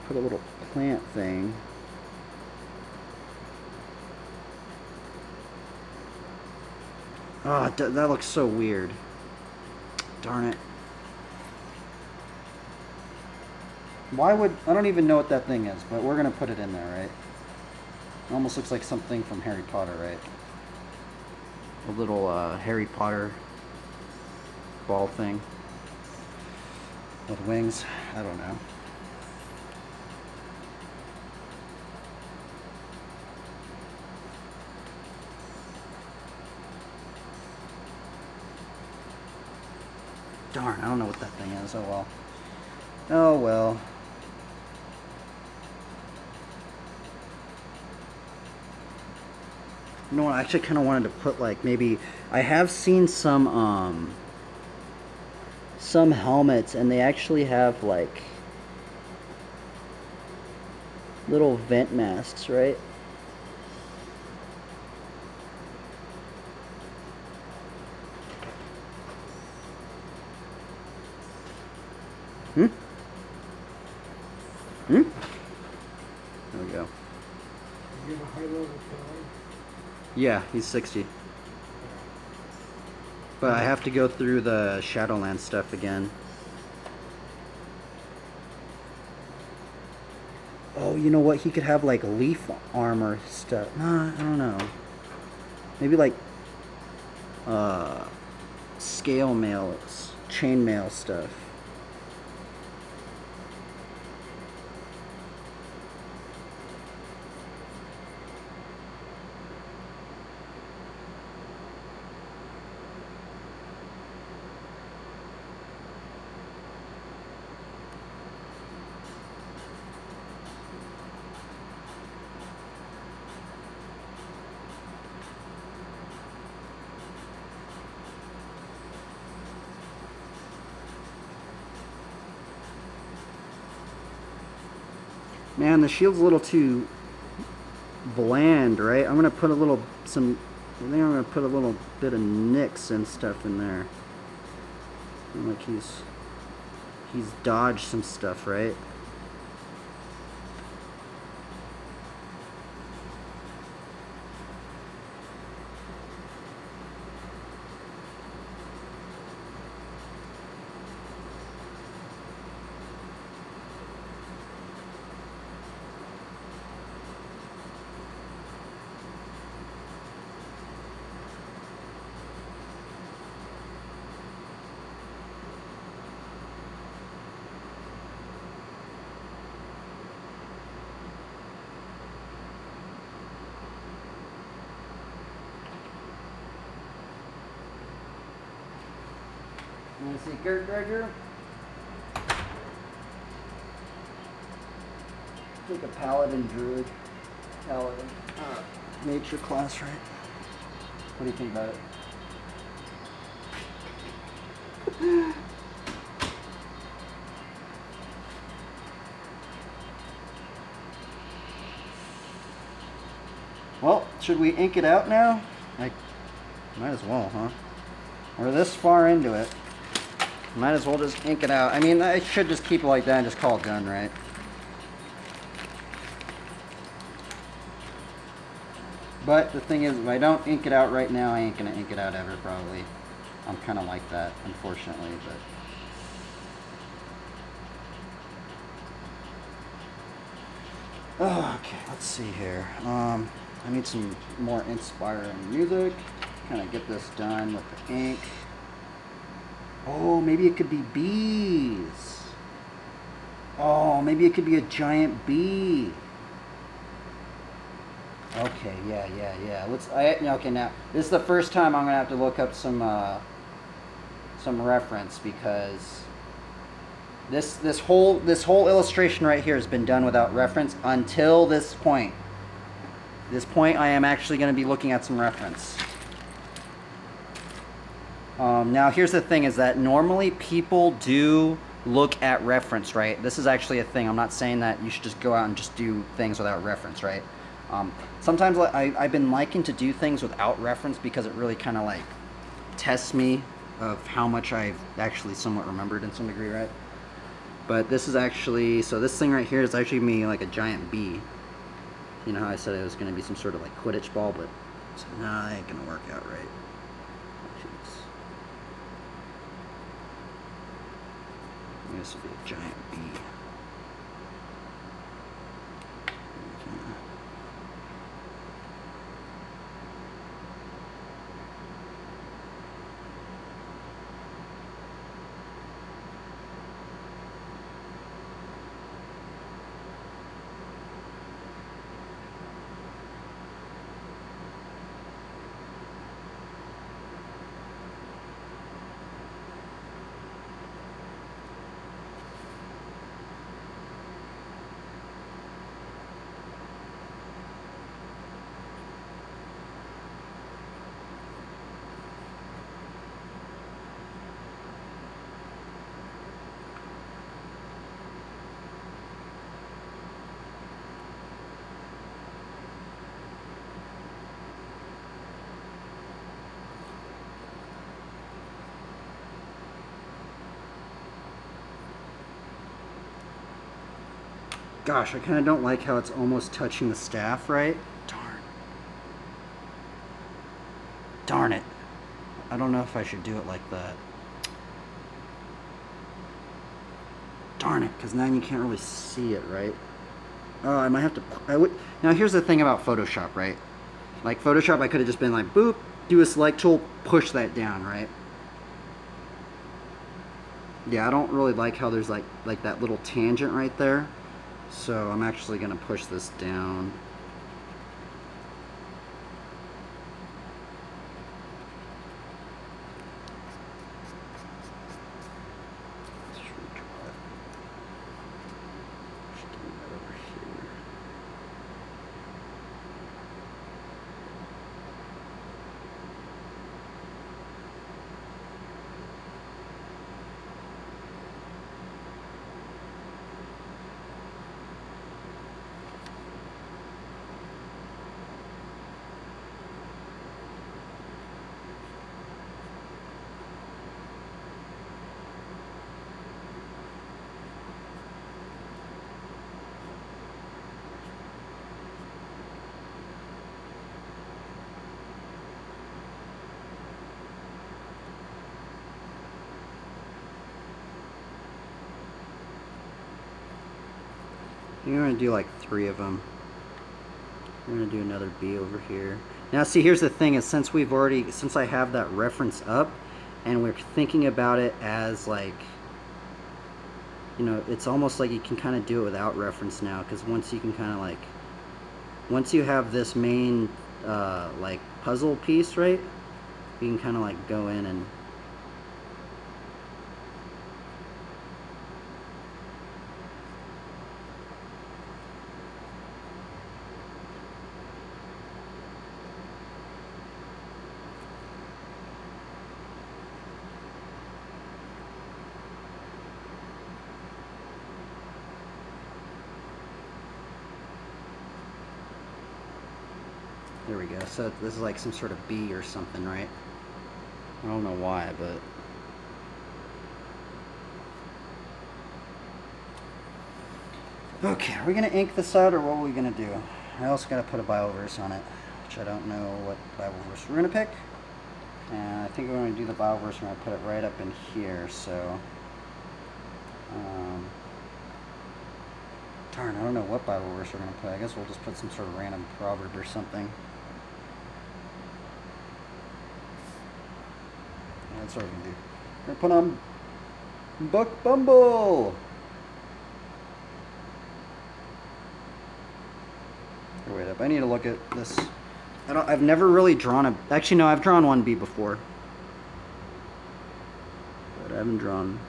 Put a little plant thing. Oh, that looks so weird. Darn it. Why would... I don't even know what that thing is, but we're going to put it in there, right? It almost looks like something from Harry Potter, right? A little Harry Potter ball thing with wings. I don't know. Darn, I don't know what that thing is. Oh well. Oh well. You know what, I actually kind of wanted to put like maybe... I have seen some helmets and they actually have like little vent masks, right? Hmm? Hmm? There we go. You have a high level pride. Yeah, he's 60. But I have to go through the Shadowland stuff again. Oh, you know what? He could have like leaf armor stuff. Nah, I don't know. Maybe like scale mail, chain mail stuff. Man, the shield's a little too bland, right? I'm gonna put a little I think I'm gonna put a little bit of nicks and stuff in there. Like he's dodged some stuff, right? You want to see Kurt Gregor? Take a paladin druid. Paladin. Nature class, right? What do you think about it? Well, should we ink it out now? Might as well, huh? We're this far into it. Might as well just ink it out. I mean, I should just keep it like that and just call it done, right? But the thing is, if I don't ink it out right now, I ain't gonna ink it out ever, probably. I'm kind of like that, unfortunately, but... Okay, let's see here. I need some more inspiring music. Kind of get this done with the ink. Oh, maybe it could be bees. Oh, maybe it could be a giant bee. Okay, yeah. Okay, now this is the first time I'm gonna have to look up some reference, because this whole illustration right here has been done without reference until this point. This point, I am actually going to be looking at some reference. Now, here's the thing: is that normally people do look at reference, right? This is actually a thing. I'm not saying that you should just go out and just do things without reference, right? Sometimes I've been liking to do things without reference because it really kind of like tests me of how much I've actually somewhat remembered in some degree, right? But this is actually, so this thing right here is actually me like a giant bee. You know how I said it was going to be some sort of like Quidditch ball, but I said, nah, that ain't going to work out right. This would be a giant bee. Gosh, I kind of don't like how it's almost touching the staff, right? Darn. Darn it. I don't know if I should do it like that. Darn it, because now you can't really see it, right? Oh, I might have to... Now, here's the thing about Photoshop, right? Like, Photoshop, I could have just been like, boop, do a select tool, push that down, right? Yeah, I don't really like how there's, like that little tangent right there. So, I'm actually going to push this down. You're going to do like 3 of them. We're going to do another B over here. Now see, here's the thing is since I have that reference up and we're thinking about it as like, you know, it's almost like you can kind of do it without reference now, because once you can kind of like, once you have this main like puzzle piece, right, you can kind of like go in and there we go. So this is like some sort of B or something, right? I don't know why, but okay, are we gonna ink this out or what are we gonna do? I also gotta put a Bioverse on it, which I don't know what Bioverse we're gonna pick. And I think we're gonna do the Bioverse, we're gonna put it right up in here, so darn, I don't know what Bibleverse we're gonna put. I guess we'll just put some sort of random proverb or something. Yeah, that's what we're gonna do. We're gonna put on Buck Bumble. Here, wait up. I need to look at this. I've never really drawn a. Actually, no, I've drawn 1B before, but I haven't drawn.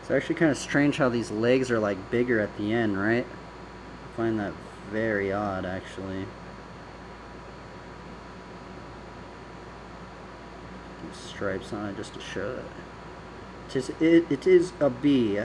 It's actually kind of strange how these legs are like bigger at the end, right? I find that very odd, actually. These stripes on it just to show that it is a B.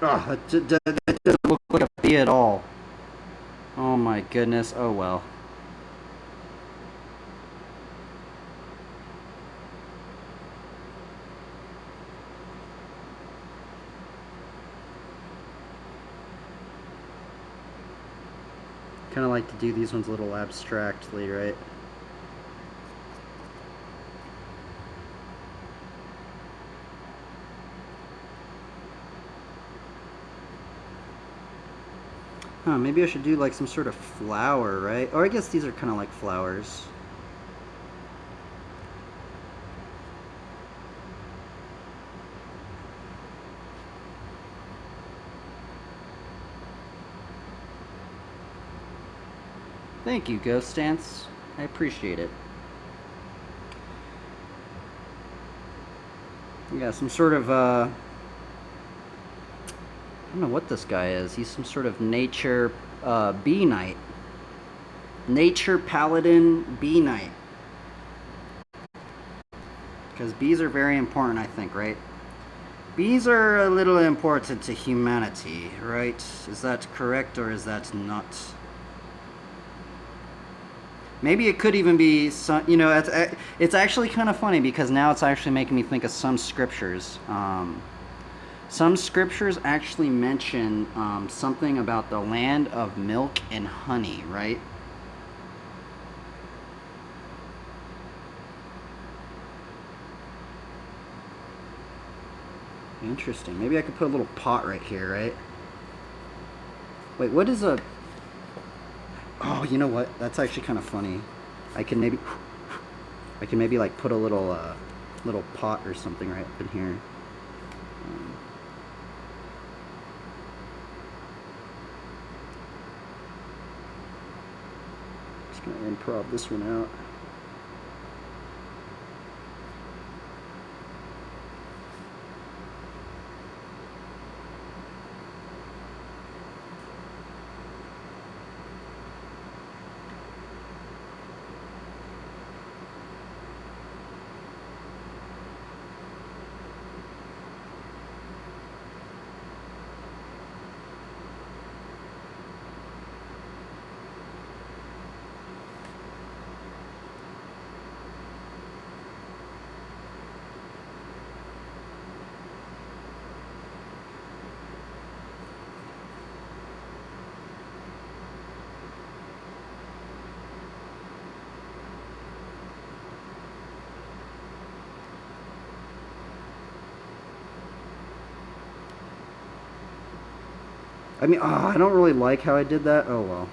Oh, that doesn't look like a bee at all. Oh my goodness. Oh well. Kind of like to do these ones a little abstractly, right? Huh, maybe I should do like some sort of flower, right? Or I guess these are kind of like flowers. Thank you, Ghost Dance. I appreciate it. Yeah, some sort of, I don't know what this guy is. He's some sort of nature, bee knight. Nature paladin bee knight. Because bees are very important, I think, right? Bees are a little important to humanity, right? Is that correct or is that not? Maybe it could even be some, you know, it's actually kind of funny because now it's actually making me think of some scriptures. Some scriptures actually mention something about the land of milk and honey, right? Interesting. Maybe I could put a little pot right here, right? Wait, what is a... Oh, you know what? That's actually kind of funny. I can maybe like put a little little pot or something right up in here. Just gonna improv this one out. I mean, I don't really like how I did that. Oh well.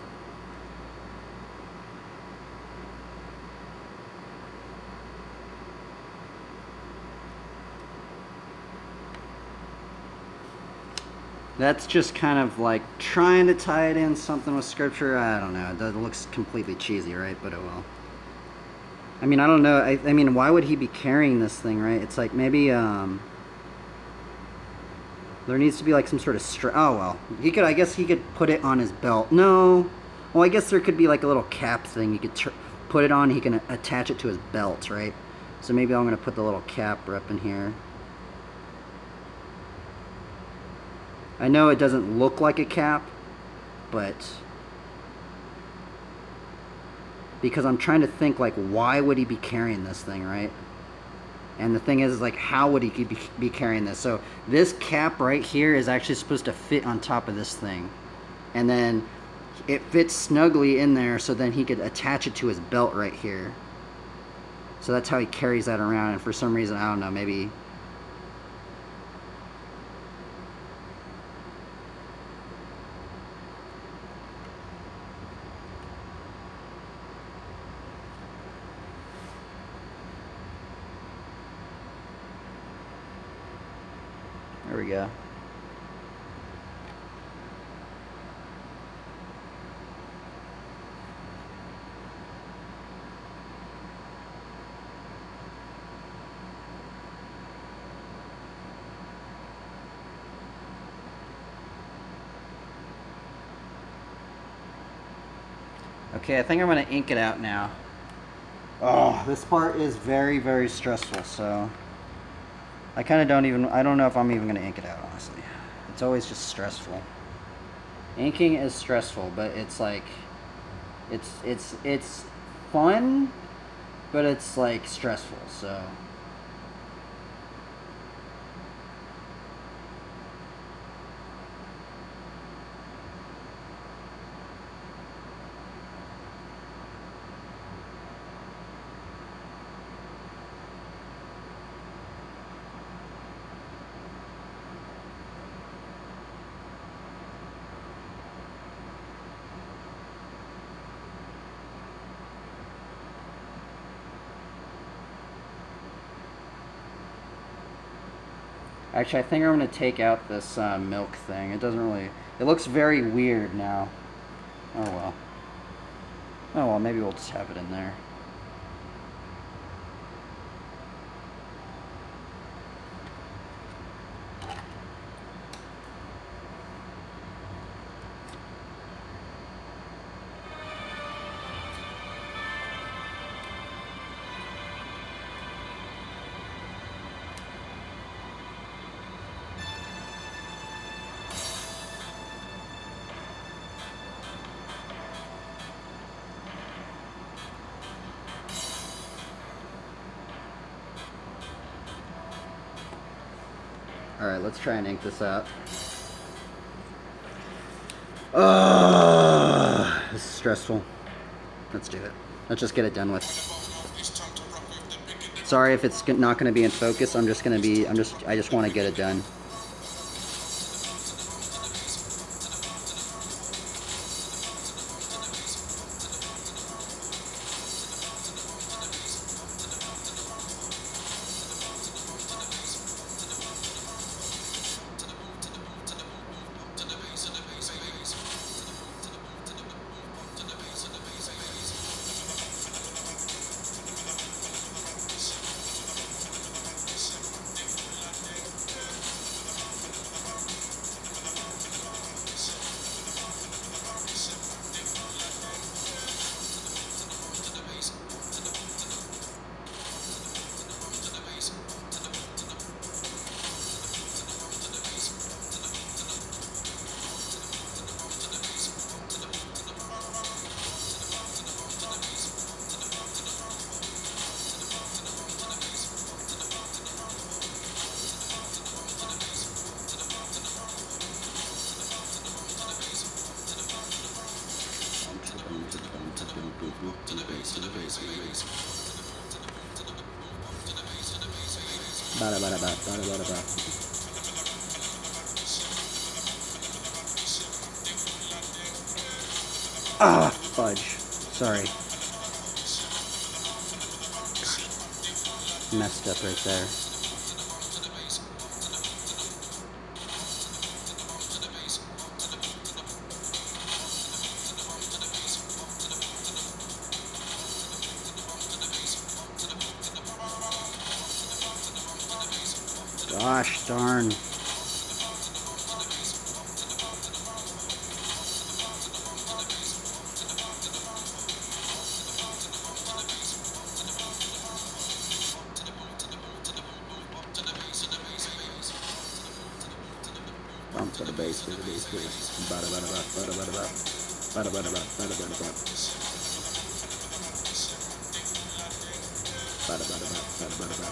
That's just kind of like trying to tie it in something with scripture. I don't know. That looks completely cheesy, right? But oh well. I mean, I don't know. I mean, why would he be carrying this thing, right? It's like maybe there needs to be like some sort of oh well. He could, I guess he could put it on his belt. No. Well, I guess there could be like a little cap thing. You could put it on. He can attach it to his belt, right? So maybe I'm gonna put the little cap up in here. I know it doesn't look like a cap, but because I'm trying to think like why would he be carrying this thing, right? And the thing is like how would he be carrying this? So this cap right here is actually supposed to fit on top of this thing. And then it fits snugly in there so then he could attach it to his belt right here. So that's how he carries that around, and for some reason, I don't know, maybe... There we go. Okay, I think I'm going to ink it out now. Oh, this part is very, very stressful, so... I kind of don't even... I don't know if I'm even going to ink it out, honestly. It's always just stressful. Inking is stressful, but it's like, it's fun, but it's like stressful. So. Actually, I think I'm going to take out this milk thing. It doesn't really... It looks very weird now. Oh, well. Oh, well, maybe we'll just have it in there. Alright, let's try and ink this out. This is stressful. Let's do it. Let's just get it done with. Sorry if it's not going to be in focus. I just want to get it done. Ah, fudge. Sorry. Messed up right there. Gosh darn. Bump to the base, to the base, please. Bada bada bada bada bada bada bada bada bada bada bada bada bada bada bada bada.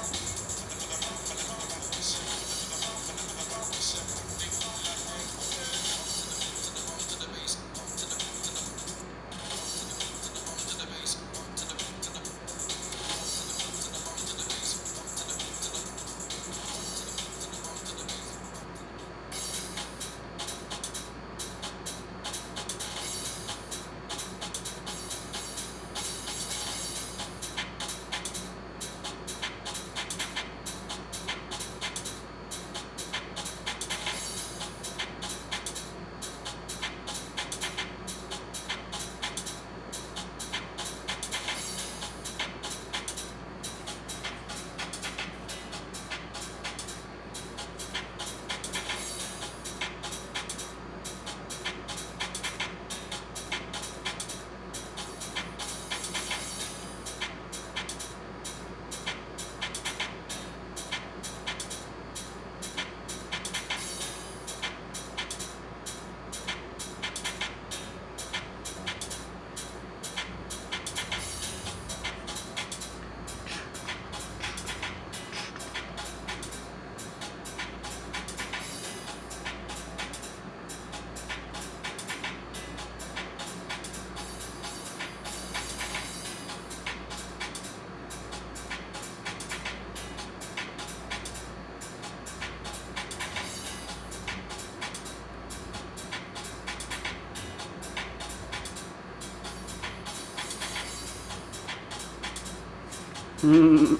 Hmm.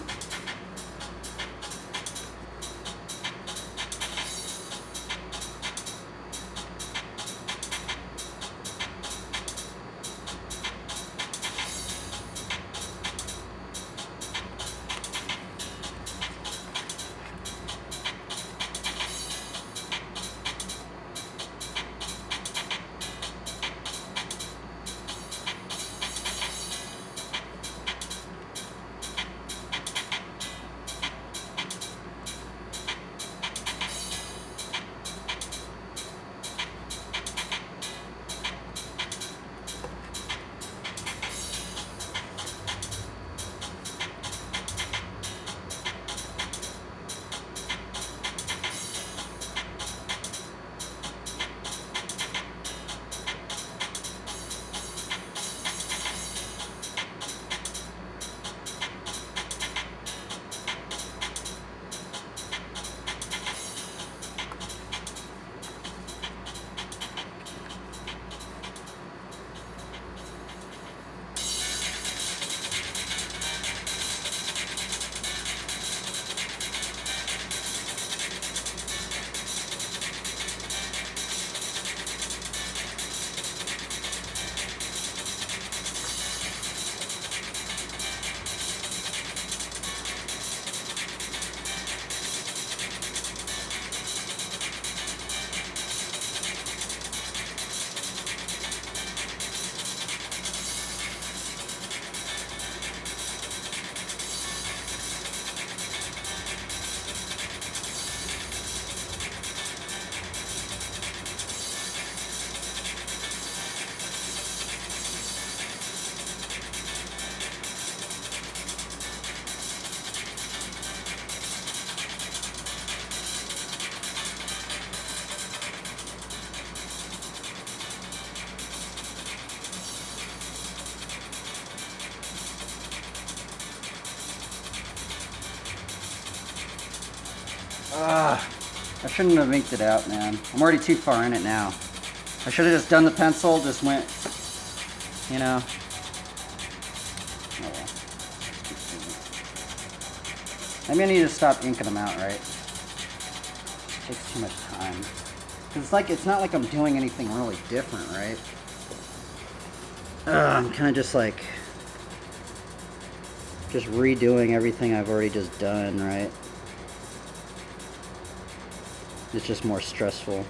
I shouldn't have inked it out, man. I'm already too far in it now. I should have just done the pencil, just went, you know. Oh well. Maybe I need to stop inking them out, right? It takes too much time. Cause it's not like I'm doing anything really different, right? I'm kind of just redoing everything I've already just done, right? It's just more stressful.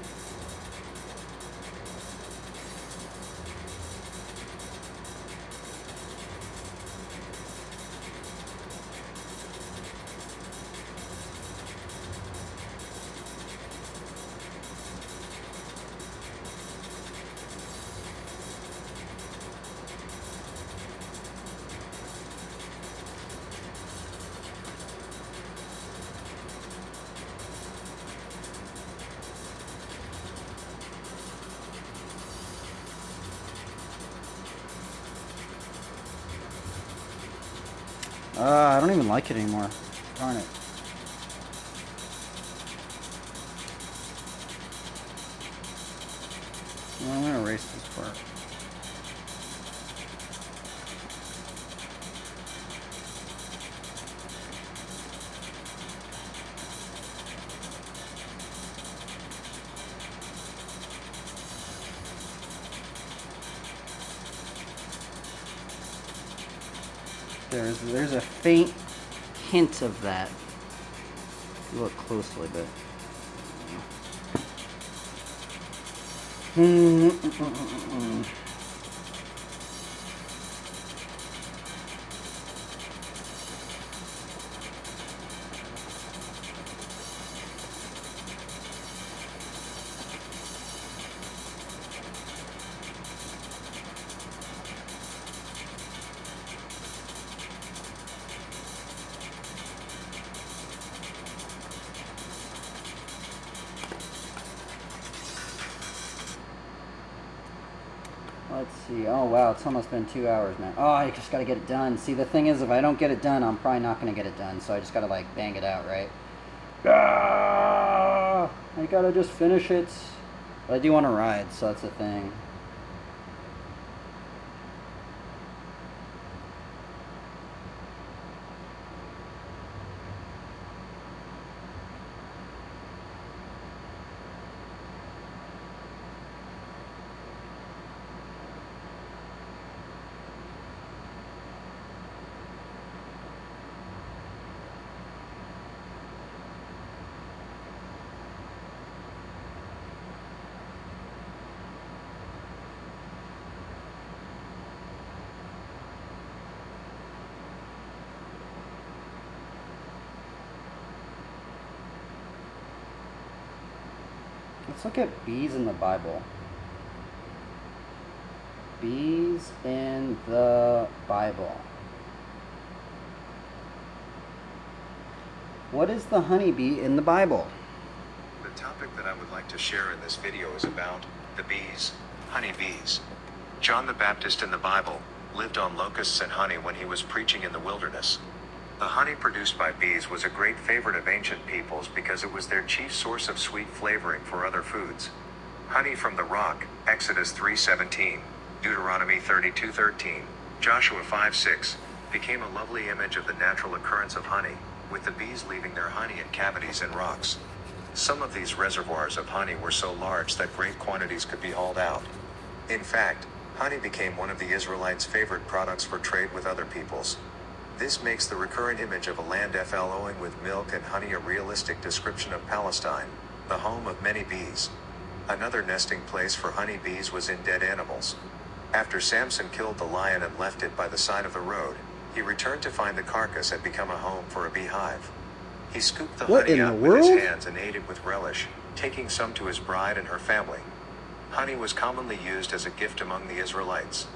I don't even like it anymore. Darn it. Well, I'm gonna erase this part. There's a faint hint of that. You look closely, but. Let's see. Oh, wow. It's almost been 2 hours now. Oh, I just got to get it done. See, the thing is, if I don't get it done, I'm probably not going to get it done. So I just got to, bang it out, right? I got to just finish it. But I do want to ride, so that's the thing. Let's look at bees in the Bible. Bees in the Bible. What is the honeybee in the Bible? The topic that I would like to share in this video is about the bees, honeybees. John the Baptist in the Bible lived on locusts and honey when he was preaching in the wilderness. The honey produced by bees was a great favorite of ancient peoples because it was their chief source of sweet flavoring for other foods. Honey from the rock, Exodus 3:17, Deuteronomy 32:13, Joshua 5:6, became a lovely image of the natural occurrence of honey, with the bees leaving their honey in cavities in rocks. Some of these reservoirs of honey were so large that great quantities could be hauled out. In fact, honey became one of the Israelites' favorite products for trade with other peoples. This makes the recurrent image of a land flowing with milk and honey a realistic description of Palestine, the home of many bees. Another nesting place for honey bees was in dead animals. After Samson killed the lion and left it by the side of the road, he returned to find the carcass had become a home for a beehive. He scooped the honey out with his hands and ate it with relish, taking some to his bride and her family. Honey was commonly used as a gift among the Israelites.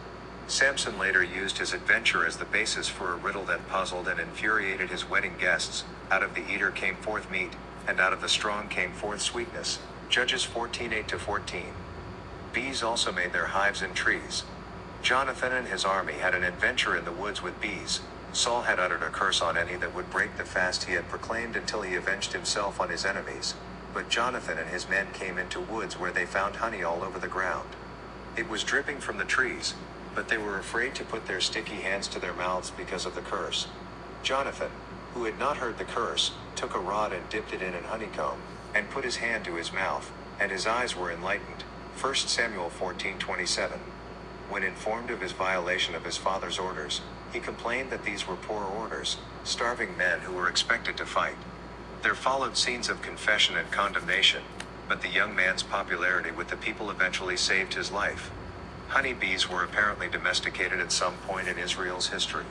Samson later used his adventure as the basis for a riddle that puzzled and infuriated his wedding guests. Out of the eater came forth meat, and out of the strong came forth sweetness. Judges 14:8-14. Bees also made their hives in trees. Jonathan and his army had an adventure in the woods with bees. Saul had uttered a curse on any that would break the fast he had proclaimed until he avenged himself on his enemies. But Jonathan and his men came into woods where they found honey all over the ground. It was dripping from the trees, but they were afraid to put their sticky hands to their mouths because of the curse. Jonathan, who had not heard the curse, took a rod and dipped it in an honeycomb, and put his hand to his mouth, and his eyes were enlightened. 1 Samuel 14:27. When informed of his violation of his father's orders, he complained that these were poor orders, starving men who were expected to fight. There followed scenes of confession and condemnation, but the young man's popularity with the people eventually saved his life. Honeybees were apparently domesticated at some point in Israel's history.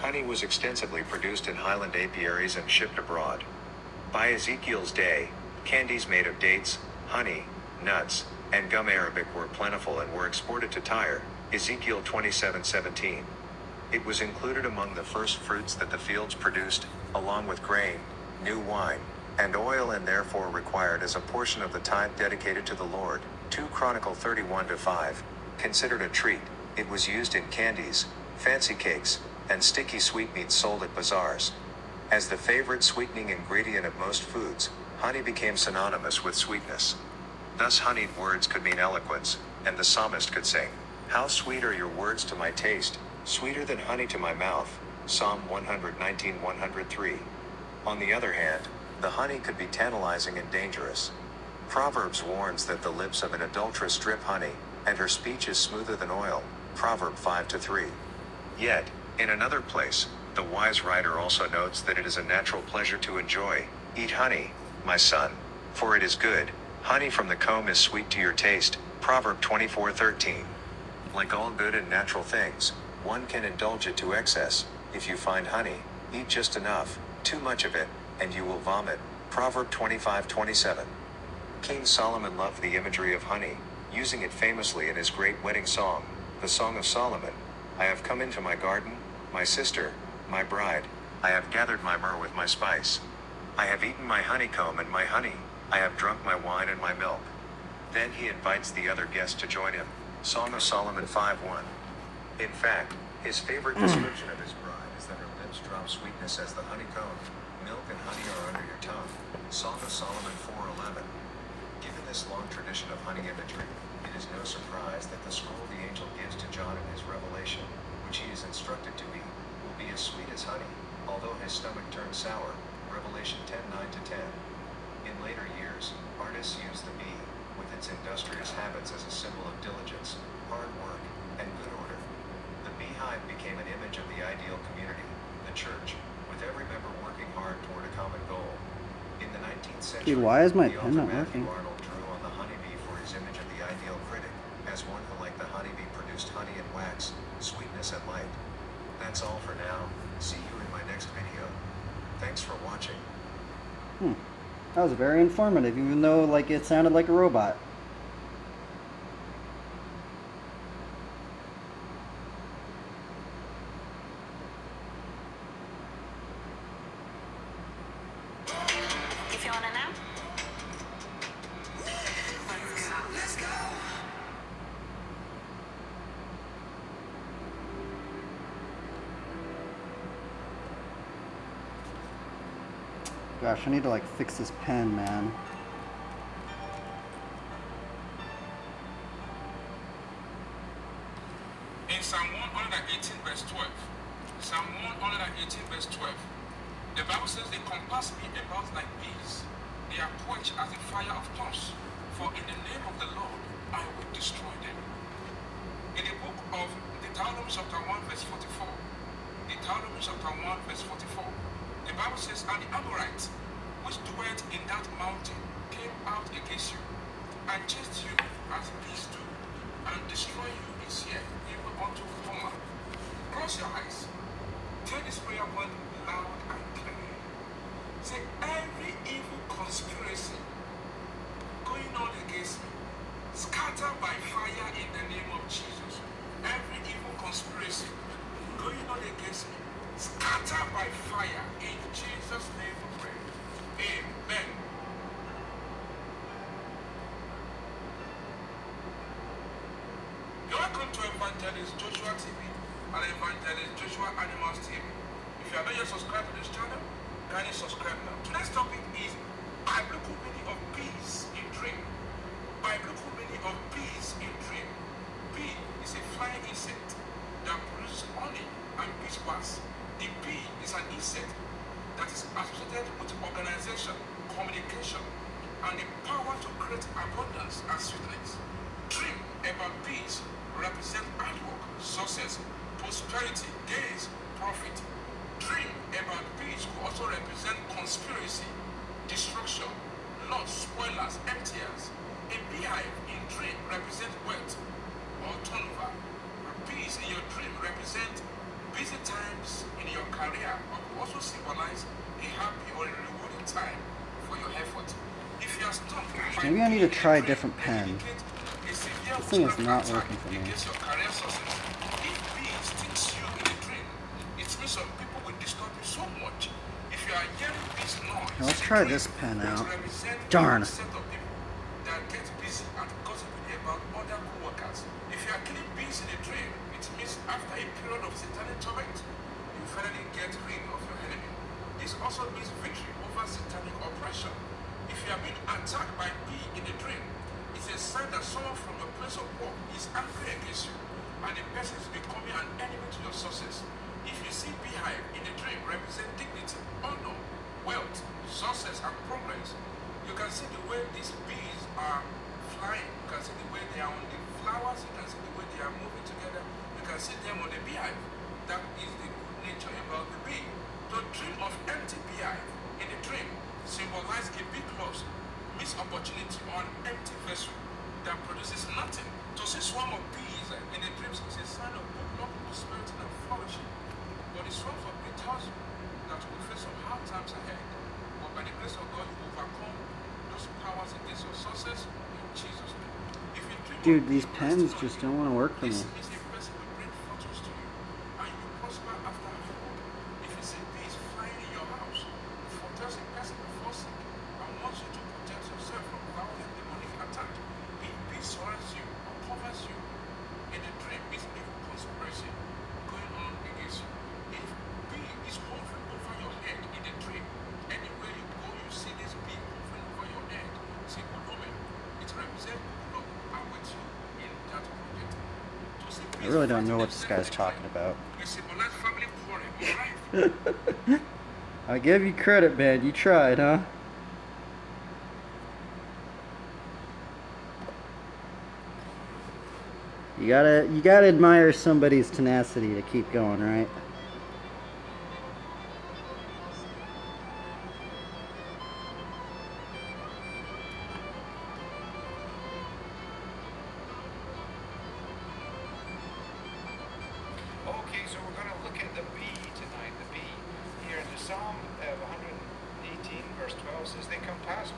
Honey was extensively produced in highland apiaries and shipped abroad. By Ezekiel's day, candies made of dates, honey, nuts, and gum arabic were plentiful and were exported to Tyre, Ezekiel 27:17. It was included among the first fruits that the fields produced, along with grain, new wine, and oil, and therefore required as a portion of the tithe dedicated to the Lord. 2 Chronicle 31:5. Considered a treat, it was used in candies, fancy cakes, and sticky sweetmeats sold at bazaars. As the favorite sweetening ingredient of most foods, honey became synonymous with sweetness. Thus honeyed words could mean eloquence, and the psalmist could sing, "How sweet are your words to my taste, sweeter than honey to my mouth." Psalm 119:103. On the other hand, the honey could be tantalizing and dangerous. Proverbs warns that the lips of an adulteress drip honey, and her speech is smoother than oil. Proverb 5:3. Yet, in another place, the wise writer also notes that it is a natural pleasure to enjoy. "Eat honey, my son, for it is good. Honey from the comb is sweet to your taste." Proverb 24:13. Like all good and natural things, one can indulge it to excess. If you find honey, eat just enough. Too much of it, and you will vomit. Proverb 25:27. King Solomon loved the imagery of honey, using it famously in his great wedding song, the Song of Solomon. "I have come into my garden, my sister, my bride. I have gathered my myrrh with my spice. I have eaten my honeycomb and my honey. I have drunk my wine and my milk." Then he invites the other guests to join him. Song of Solomon 5:1. In fact, his favorite description of his bride is that her lips drop sweetness as the honeycomb. Milk and honey are under your tongue. Song of Solomon 4:11. Given this long tradition of honey imagery, it is no surprise that the scroll the angel gives to John in his revelation, which he is instructed to eat, will be as sweet as honey, although his stomach turns sour. Revelation 10:9-10. In later years, artists used the bee, with its industrious habits, as a symbol of diligence, hard work, and good order. The beehive became an image of the ideal community, the church, with every member working hard toward a common goal. In the 19th century, Dude, why is my the pen author not Matthew working? Arnold drew on the honeybee for his image of the ideal critic, as one who, like the honeybee, produced honey and wax, sweetness and light. That's all for now. See you in my next video. Thanks for watching. That was very informative, even though like it sounded like a robot. If you wanna know. Let's go. Let's go. Gosh, I need to like fix this pen, man. In Psalm 118 verse 12, Psalm 118 verse 12, the Bible says they compass me about like bees. They are quenched as the fire of thorns. For in the name of the Lord I will destroy them. In the book of Deuteronomy chapter 1 verse 44, Deuteronomy chapter 1 verse 44, the Bible says, and the Amorites which dwelt in that mountain came out against you, and chased you as bees do, and destroy you this year, even unto Homer. Close your eyes. Take this prayer point loud and clear. Say, every evil conspiracy going on against me, scatter by fire in the name of Jesus. Every evil conspiracy going on against me, scatter by fire in Jesus' name we pray. Amen. Welcome to Evangelist Joshua TV and Evangelist Joshua Animals TV. If you are not yet subscribed to this channel, kindly subscribe now. Today's topic is biblical meaning of peace in dream. Biblical meaning of peace in dream. Bee is a flying insect that produces honey and beeswax. The bee is an insect that is associated with organization, communication, and the power to create abundance and sweetness. Dream about peace represent hard work, success, prosperity, gains, profit. Dream about peace will also represent conspiracy, destruction, loss, spoilers, emptiers. A beehive in dream represents wealth or turnover. Peace in your dream represent busy times in your career, but will also symbolize a happy or a rewarding time for your effort. If you are stuck, Maybe I need to try a different pen. This thing is not working for me. against your career success. If bee stings you in a dream, it means some people will disturb you so much. If you are hearing bees noise, Let's try this pen it out. represents Darn. a set of people that get busy and gossiping about other co-workers. If you are killing bees in a dream, it means after a period of satanic torment, you finally get rid of your enemy. This also means victory over satanic oppression. If you are being attacked by bee in a dream, it's a sign that someone from your place of work is angry against you, and the person is becoming an enemy to your success. If you see beehive in a dream represent dignity, honor, wealth, success, and progress, you can see the way these bees are flying. You can see the way they are on the flowers. You can see the way they are moving together. You can see them on the beehive. That is the good nature about the bee. To dream of empty beehive in a dream symbolize a big loss, missed opportunity, or an empty vessel that produces nothing. To see swarm of bees in a dream is a sign of good luck, prosperity, and flourishing. But the swarms of bees tells you that you will face some hard times ahead. But by the grace of God, you will overcome those powers against your success in Jesus' name. If you dream Dude, of these being pens blessed just on don't want to work for me. this means a person will bring fortunes to you, and you will prosper after hard work. If you see bees flying in your house, it foretells a person will fall sick and wants you to protect yourself from violent demonic attack. If bees surrounds you or covers you in a dream, it's evil conspiracy going on against you. If bee is hovering over your head in a dream, anywhere you go, you see this bee hovering over your head. It's a good omen. It represents good luck and with you in that project. To see I bees really don't know fighting what this guy's themselves talking about. we symbolize family quarrel, alright? I give you credit, man. You tried, huh? You gotta admire somebody's tenacity to keep going, right? Okay, so we're going to look at the bee tonight. The bee here in the Psalm 118 verse 12 says, "They compass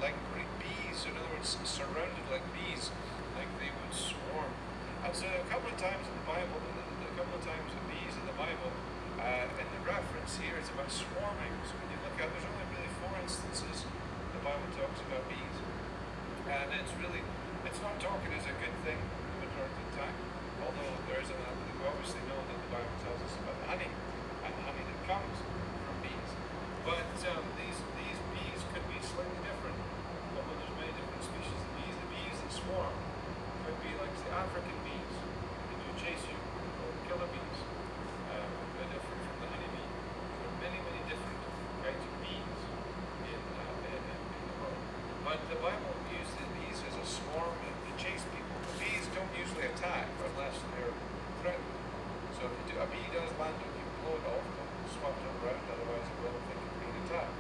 like bees, in other words, surrounded like bees, like they would swarm. And so a couple of times in the Bible, bees in the Bible, and the reference here is about swarming. So when you look at, there's only really 4 instances the Bible talks about bees. And it's not talking as a good thing the majority of the time. Although we obviously know that the Bible tells us about honey, and honey that comes from bees. But these bees could be slightly different. Although there's many different species of bees. The bees that swarm could be like the African bees that do chase you, or killer bees. They're different from the honeybee. There are many, many different kinds of bees in the world. But the Bible uses the bees as a swarm to chase people. The bees don't usually attack unless they're threatened. So if a bee does land on you, blow it off, don't swat it around, otherwise it will think it's being attacked.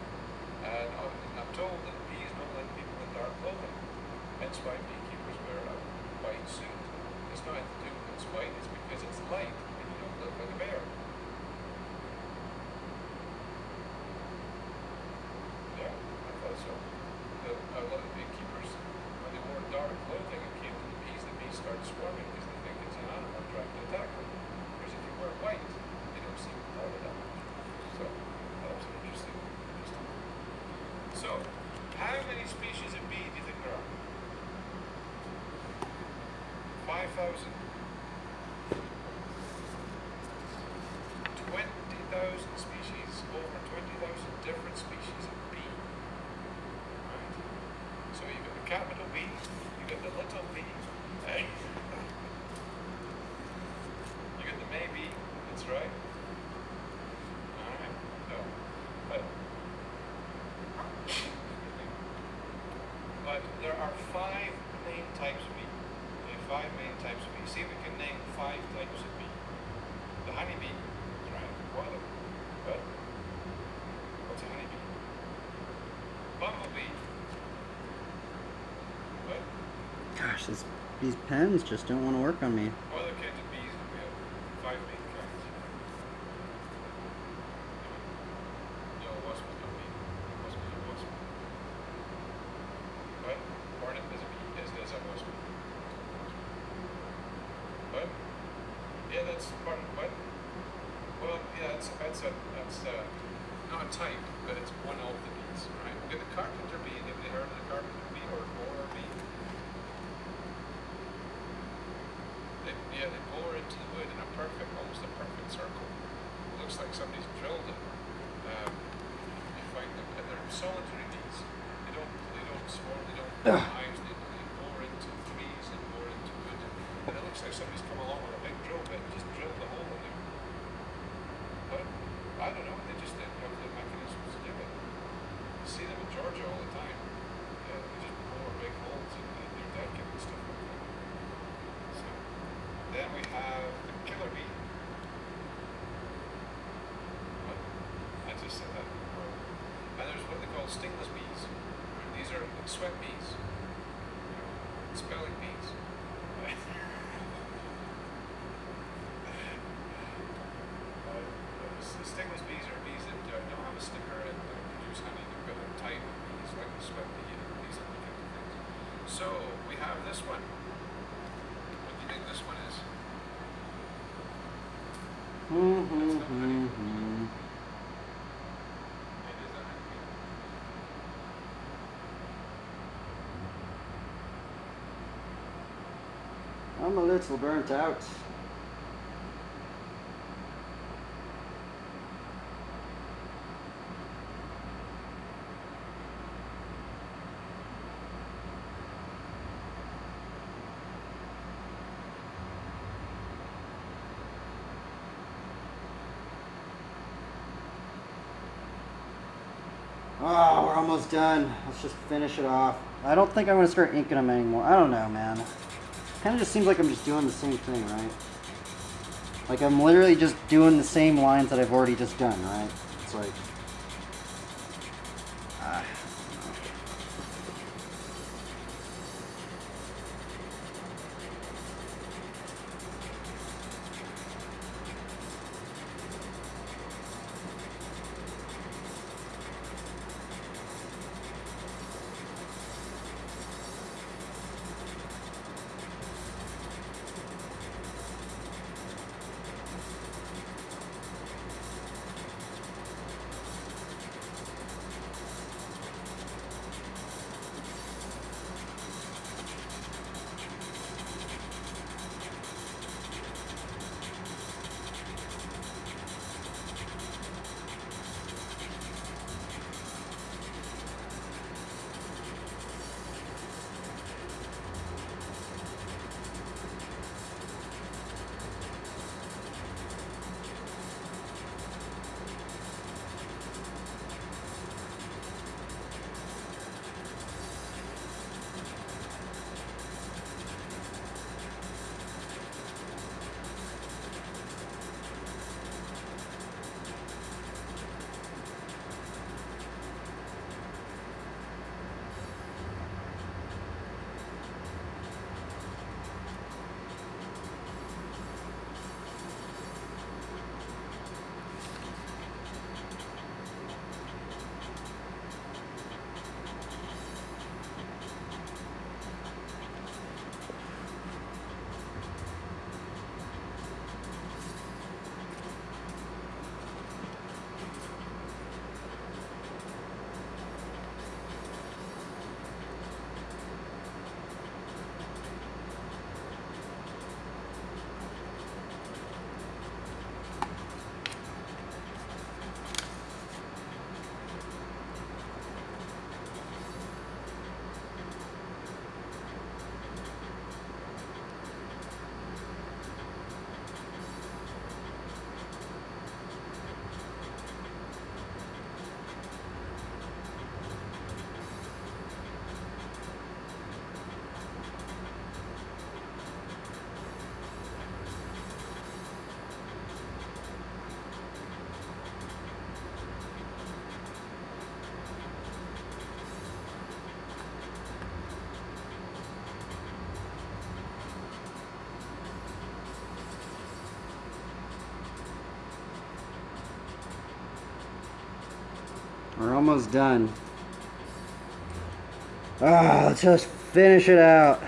And I'm told that bees don't like people in dark clothing. Hence why beekeepers wear a white suit. It's not to do with it's white, it's because it's light and you don't look like a bear. Yeah, I thought so. A lot of beekeepers, when they wore dark clothing and came to the bees start swarming because they think it's an animal trying to attack them. Whereas if you wear white, they don't seem to bother that much. So that was interesting. So, how many species of bee do you think there are? 5,000. 20,000 species, over 20,000 different species of bee. Right? So you've got the capital B, you've got the little b, eh? You got the maybe, that's right. Alright, no. But there are 5 main types of bee. Okay, 5 main types of bee. See if we can name 5 types of bee. The honeybee, right? What? What's a honeybee? Bumblebee. What? Gosh, these pens just don't want to work on me. What other kinds of bees do we have? 5 main kinds. No, wasp is not bee. Wasp is a wasp. What? Hornet is a bee, is a wasp. What? Yeah, that's part of what? Well, yeah, that's not a type, but it's one of the bees, right? We've got the carpenter bee. Anybody heard of the carpenter bee or borer bee? They bore into the wood in almost a perfect circle. It looks like somebody's drilled it. You find them, and they're solitary bees. They don't swarm. They don't have hives. They bore into trees and bore into wood, and it looks like somebody's come along with a big drill bit and just drilled a hole in there. But I don't know. They just didn't have the mechanisms to do it. You see them in Georgia all the time. They just bore big holes in their decking and stuff like that. So then we have the killer bee. What? I just said that before. And there's what they call stingless bees. These are sweat bees. Spelling bees. Stingless bees are bees that don't have a stinger and produce honey. They've got a type of bees like the sweat bee and these other kinds of things. So we have this one. What do you think this one is? That's not honey. It is a honeybee. I'm a little burnt out. Oh, we're almost done. Let's just finish it off. I don't think I'm going to start inking them anymore. I don't know, man. Kind of just seems like I'm just doing the same thing, right? Like I'm literally just doing the same lines that I've already just done, right? It's like... We're almost done. Ah, let's just finish it out.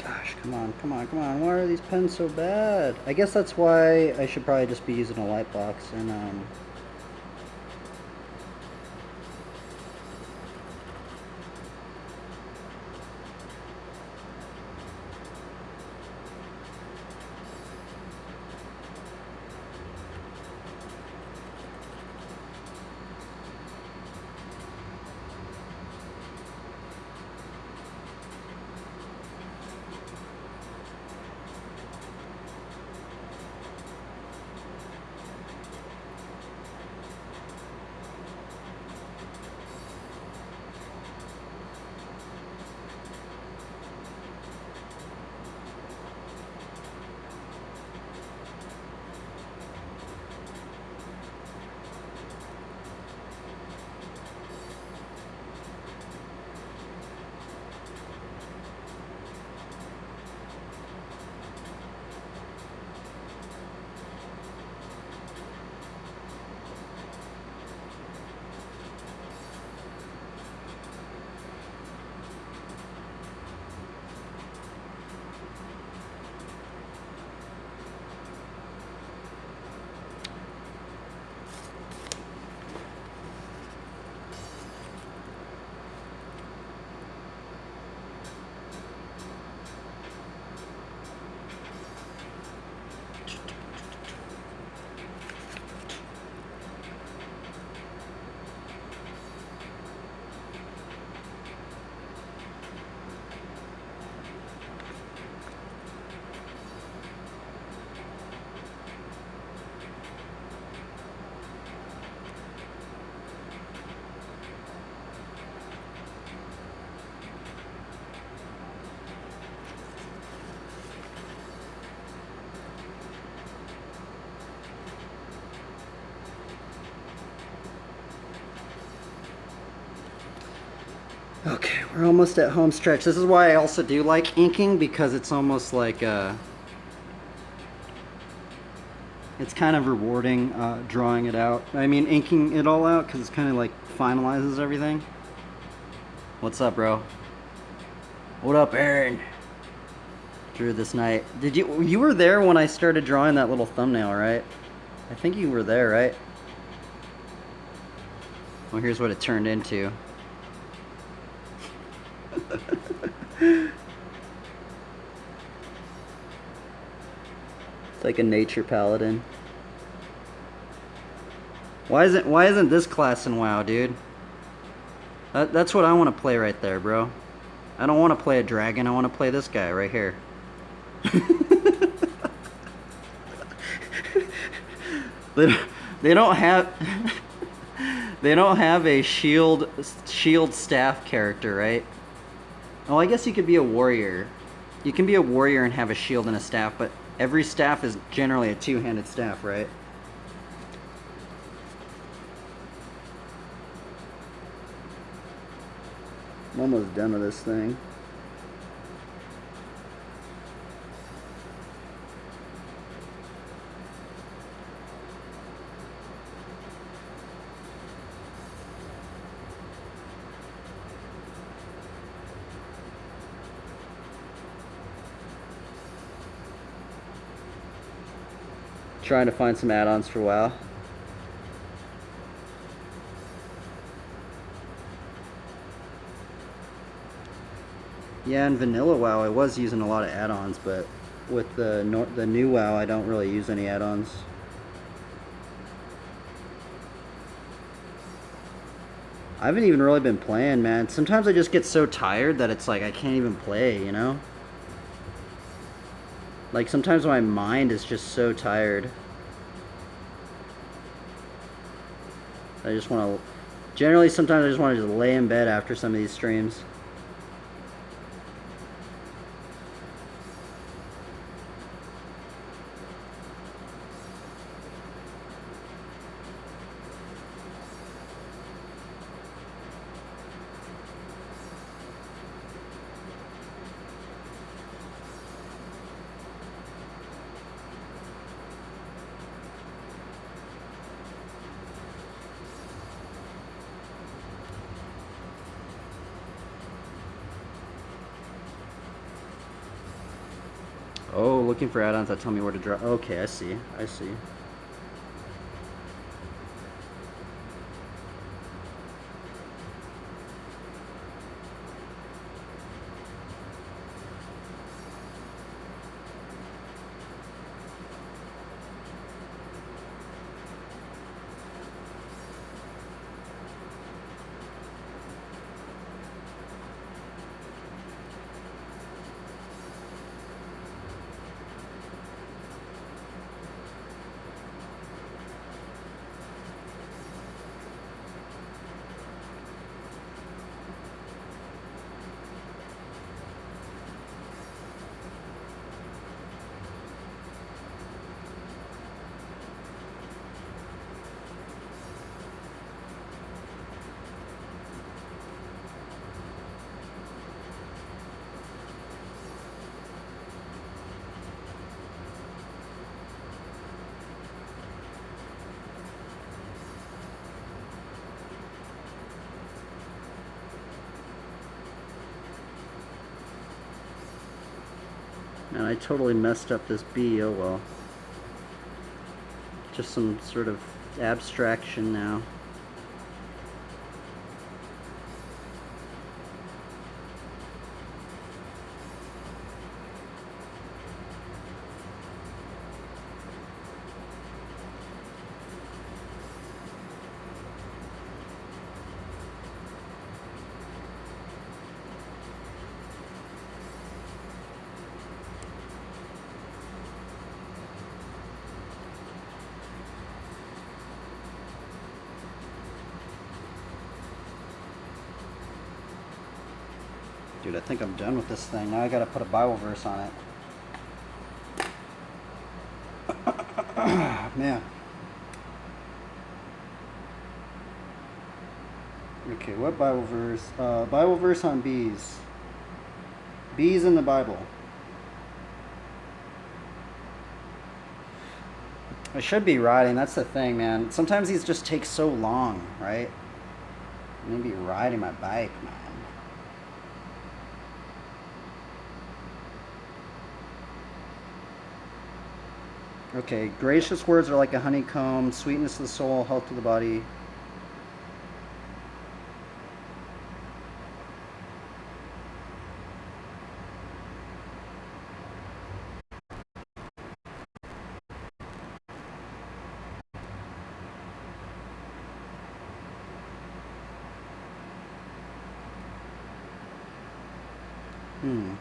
Gosh, come on, come on, come on. Why are these pens so bad? I guess that's why I should probably just be using a light box and okay, we're almost at home stretch. This is why I also do like inking, because it's almost like it's kind of rewarding drawing it out. I mean, inking it all out, because it's kind of like finalizes everything. What's up, bro? What up, Aaron? Drew this night. Did you were there when I started drawing that little thumbnail, right? I think you were there, right? Well, here's what it turned into. Like a nature paladin. Why isn't this class in WoW, dude? That's what I want to play right there, bro. I don't want to play a dragon. I want to play this guy right here. They don't have they don't have a shield staff character, right? Oh, I guess you could be a warrior. You can be a warrior and have a shield and a staff, but every staff is generally a two-handed staff, right? I'm almost done with this thing. Trying to find some add-ons for WoW. Yeah, in vanilla WoW I was using a lot of add-ons, but with the new WoW I don't really use any add-ons. I haven't even really been playing, man. Sometimes I just get so tired that it's like I can't even play, you know? Like sometimes my mind is just so tired. I just want to... Generally, sometimes I just want to just lay in bed after some of these streams. Oh, looking for add-ons that tell me where to drop. Okay, I see. I see. Man, I totally messed up this bee, oh well. Just some sort of abstraction now. Dude, I think I'm done with this thing. Now I gotta put a Bible verse on it. Man. Okay, what Bible verse? Bible verse on bees. Bees in the Bible. I should be writing, that's the thing, man. Sometimes these just take so long, right? Maybe riding my bike, man. Okay, gracious words are like a honeycomb, sweetness of the soul, health to the body. Hmm.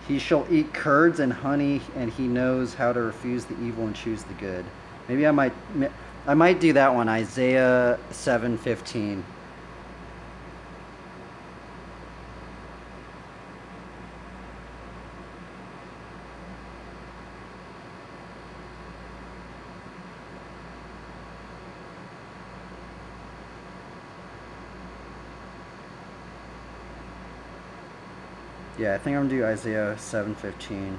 He shall eat curds and honey, and he knows how to refuse the evil and choose the good. Maybe I might do that one. Isaiah 7:15. Yeah, I think I'm gonna do Isaiah 7:15.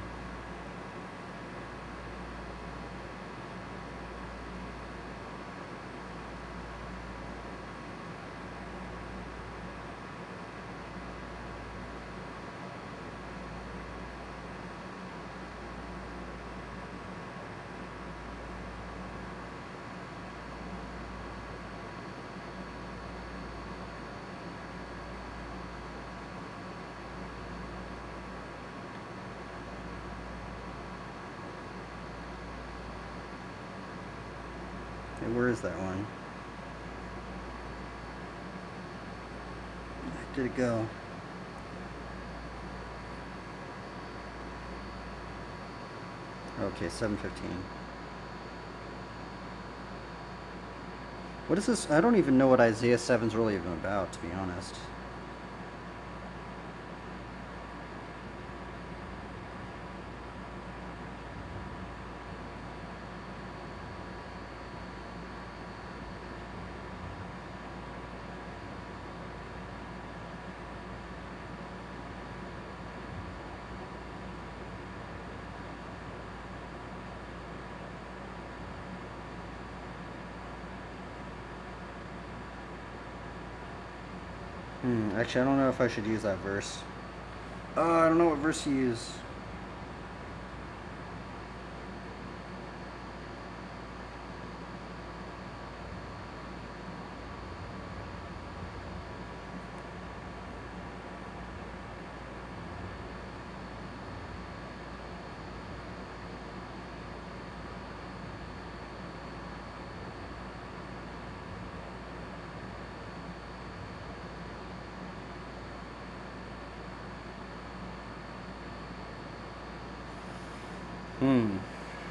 Okay, where is that one? Where did it go? Okay, 7:15. What is this? I don't even know what Isaiah 7's really even about, to be honest. Actually, I don't know if I should use that verse. I don't know what verse to use.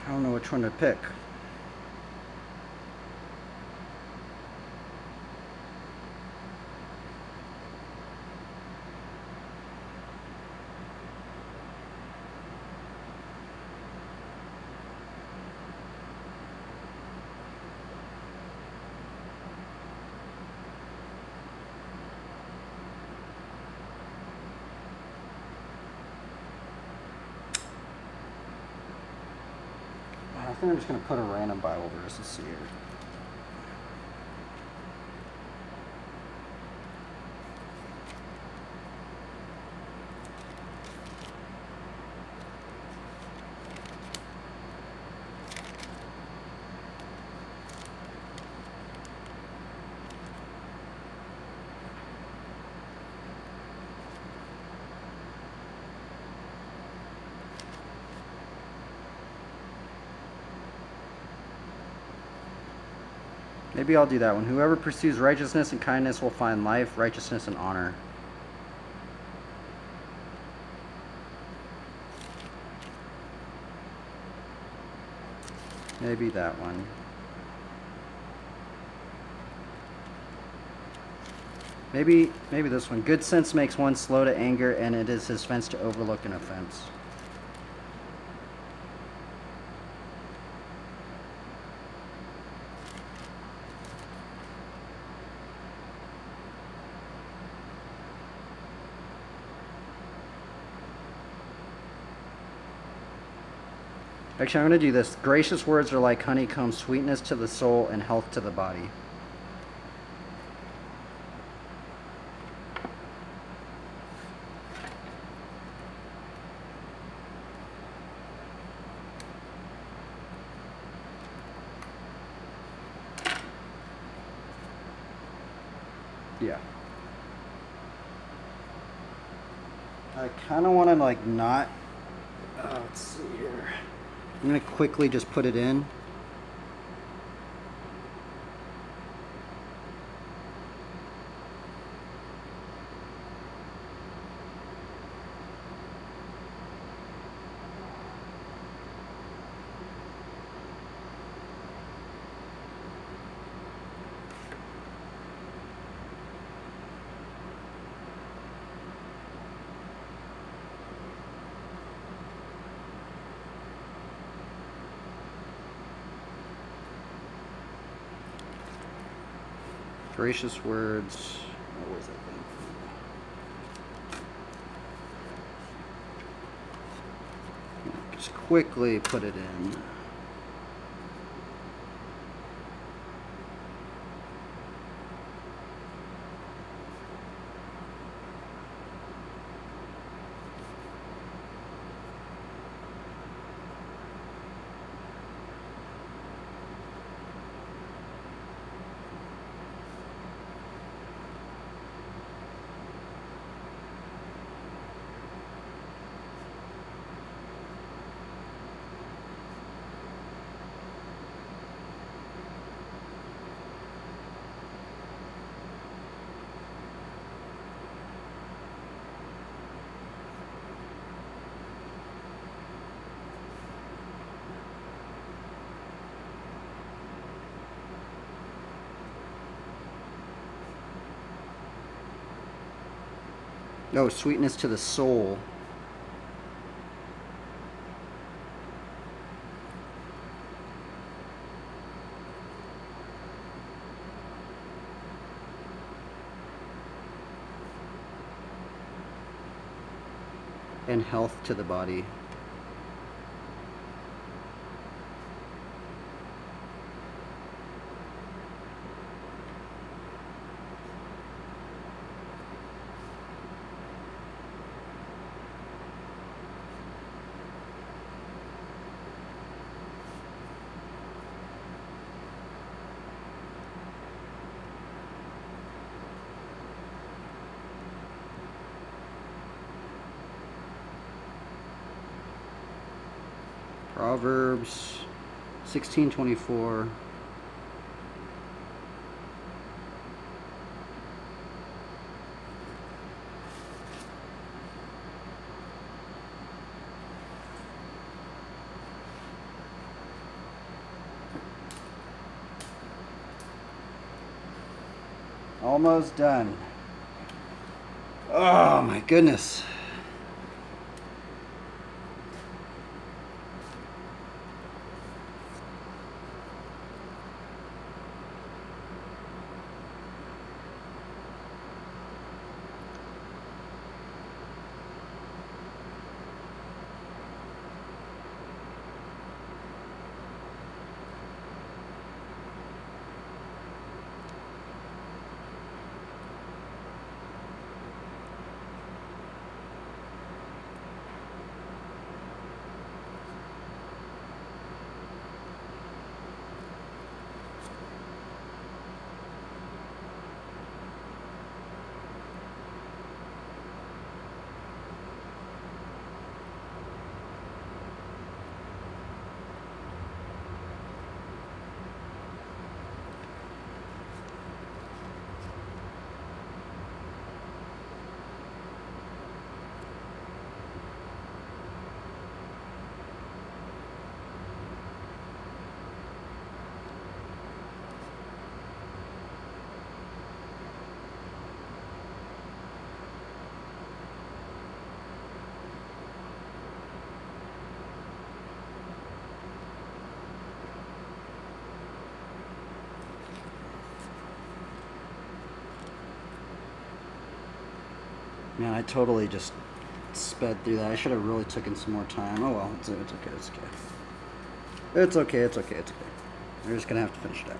I don't know which one to pick. I think I'm just going to put a random Bible verse and see here. Maybe I'll do that one. Whoever pursues righteousness and kindness will find life, righteousness, and honor. Maybe that one. Maybe this one. Good sense makes one slow to anger, and it is his fence to overlook an offense. Actually, I'm going to do this. Gracious words are like honeycomb, sweetness to the soul and health to the body. Yeah. I kind of want to like not... let's see here. I'm going to quickly just put it in. Gracious words. Oh, where's that thing? Just quickly put it in. Oh, sweetness to the soul. And health to the body. Proverbs 16:24. Almost done. Oh my goodness. Man, I totally just sped through that. I should have really taken some more time. Oh well, it's okay, it's okay. It's okay, it's okay, it's okay. We're just gonna have to finish it out.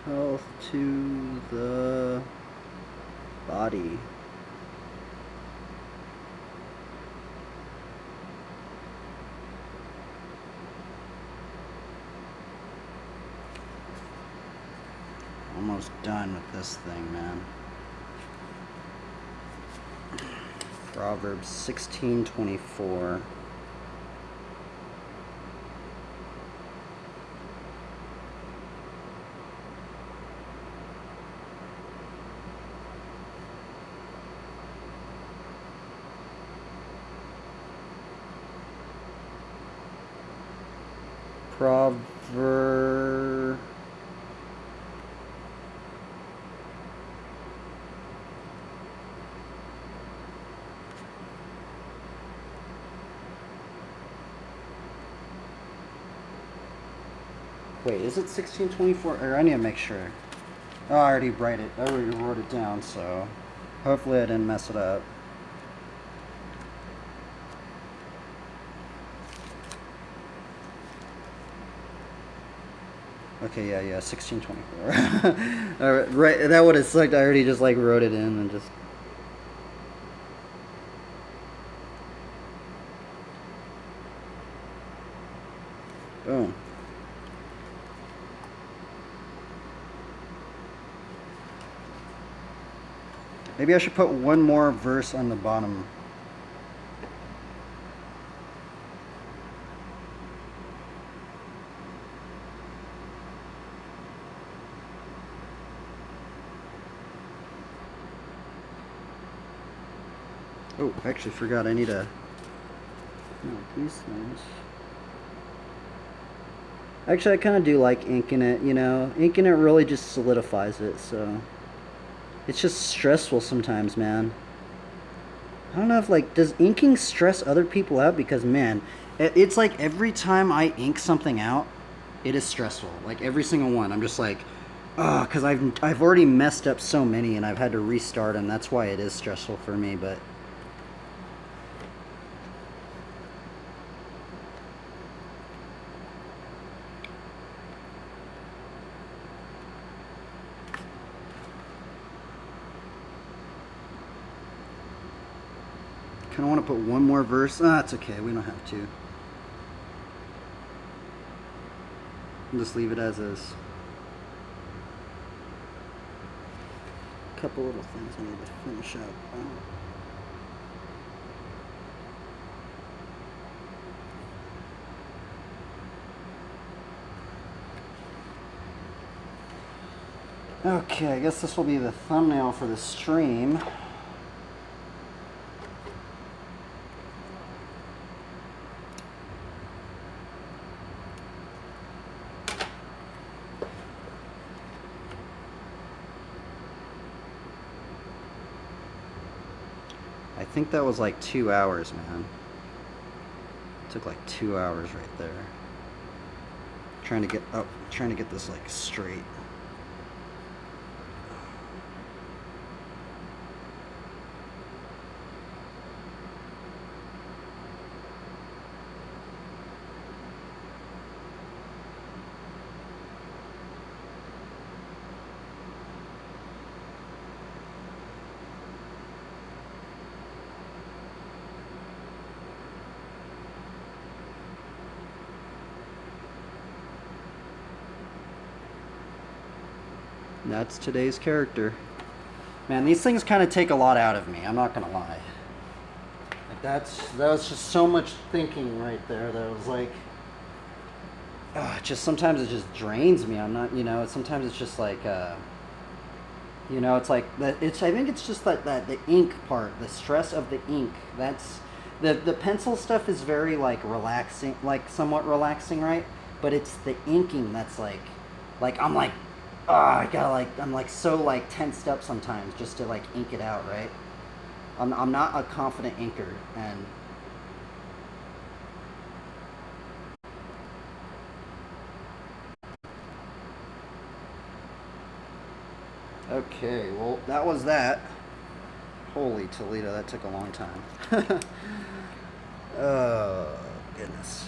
Health to the body. Almost done with this thing, man. Proverbs 16:24. Proverb. Wait, is it 1624? Or I need to make sure. Oh, I already wrote it down, so hopefully I didn't mess it up. Okay, yeah, 1624. All right, right, that would have sucked. I already just like wrote it in and just. Boom. Maybe I should put one more verse on the bottom. Oh, I actually forgot. I need a. No, these things. Actually, I kind of do like inking it, you know. Inking it really just solidifies it, so. It's just stressful sometimes, man. I don't know if, like, does inking stress other people out? Because, man, it's like every time I ink something out, it is stressful. Like, every single one. I'm just like, oh, because I've already messed up so many and I've had to restart them. That's why it is stressful for me, but. I want to put one more verse. Ah, it's okay. We don't have to. Just leave it as is. A couple little things I need to finish up. Okay, I guess this will be the thumbnail for the stream. I think that was like 2 hours, man. It took like 2 hours right there. Trying to get this like straight. That's today's character. Man, these things kind of take a lot out of me. I'm not gonna lie. Like that was just so much thinking right there. That was like, just sometimes it just drains me. I'm not, you know. Sometimes it's just like, You know, it's like it's. I think it's just that the ink part, the stress of the ink. That's the pencil stuff is very like relaxing, like somewhat relaxing, right? But it's the inking that's like I'm like, I gotta like I'm like so like tensed up sometimes just to like ink it out, right? I'm not a confident inker, and okay, well that was that. Holy Toledo, that took a long time. Oh goodness.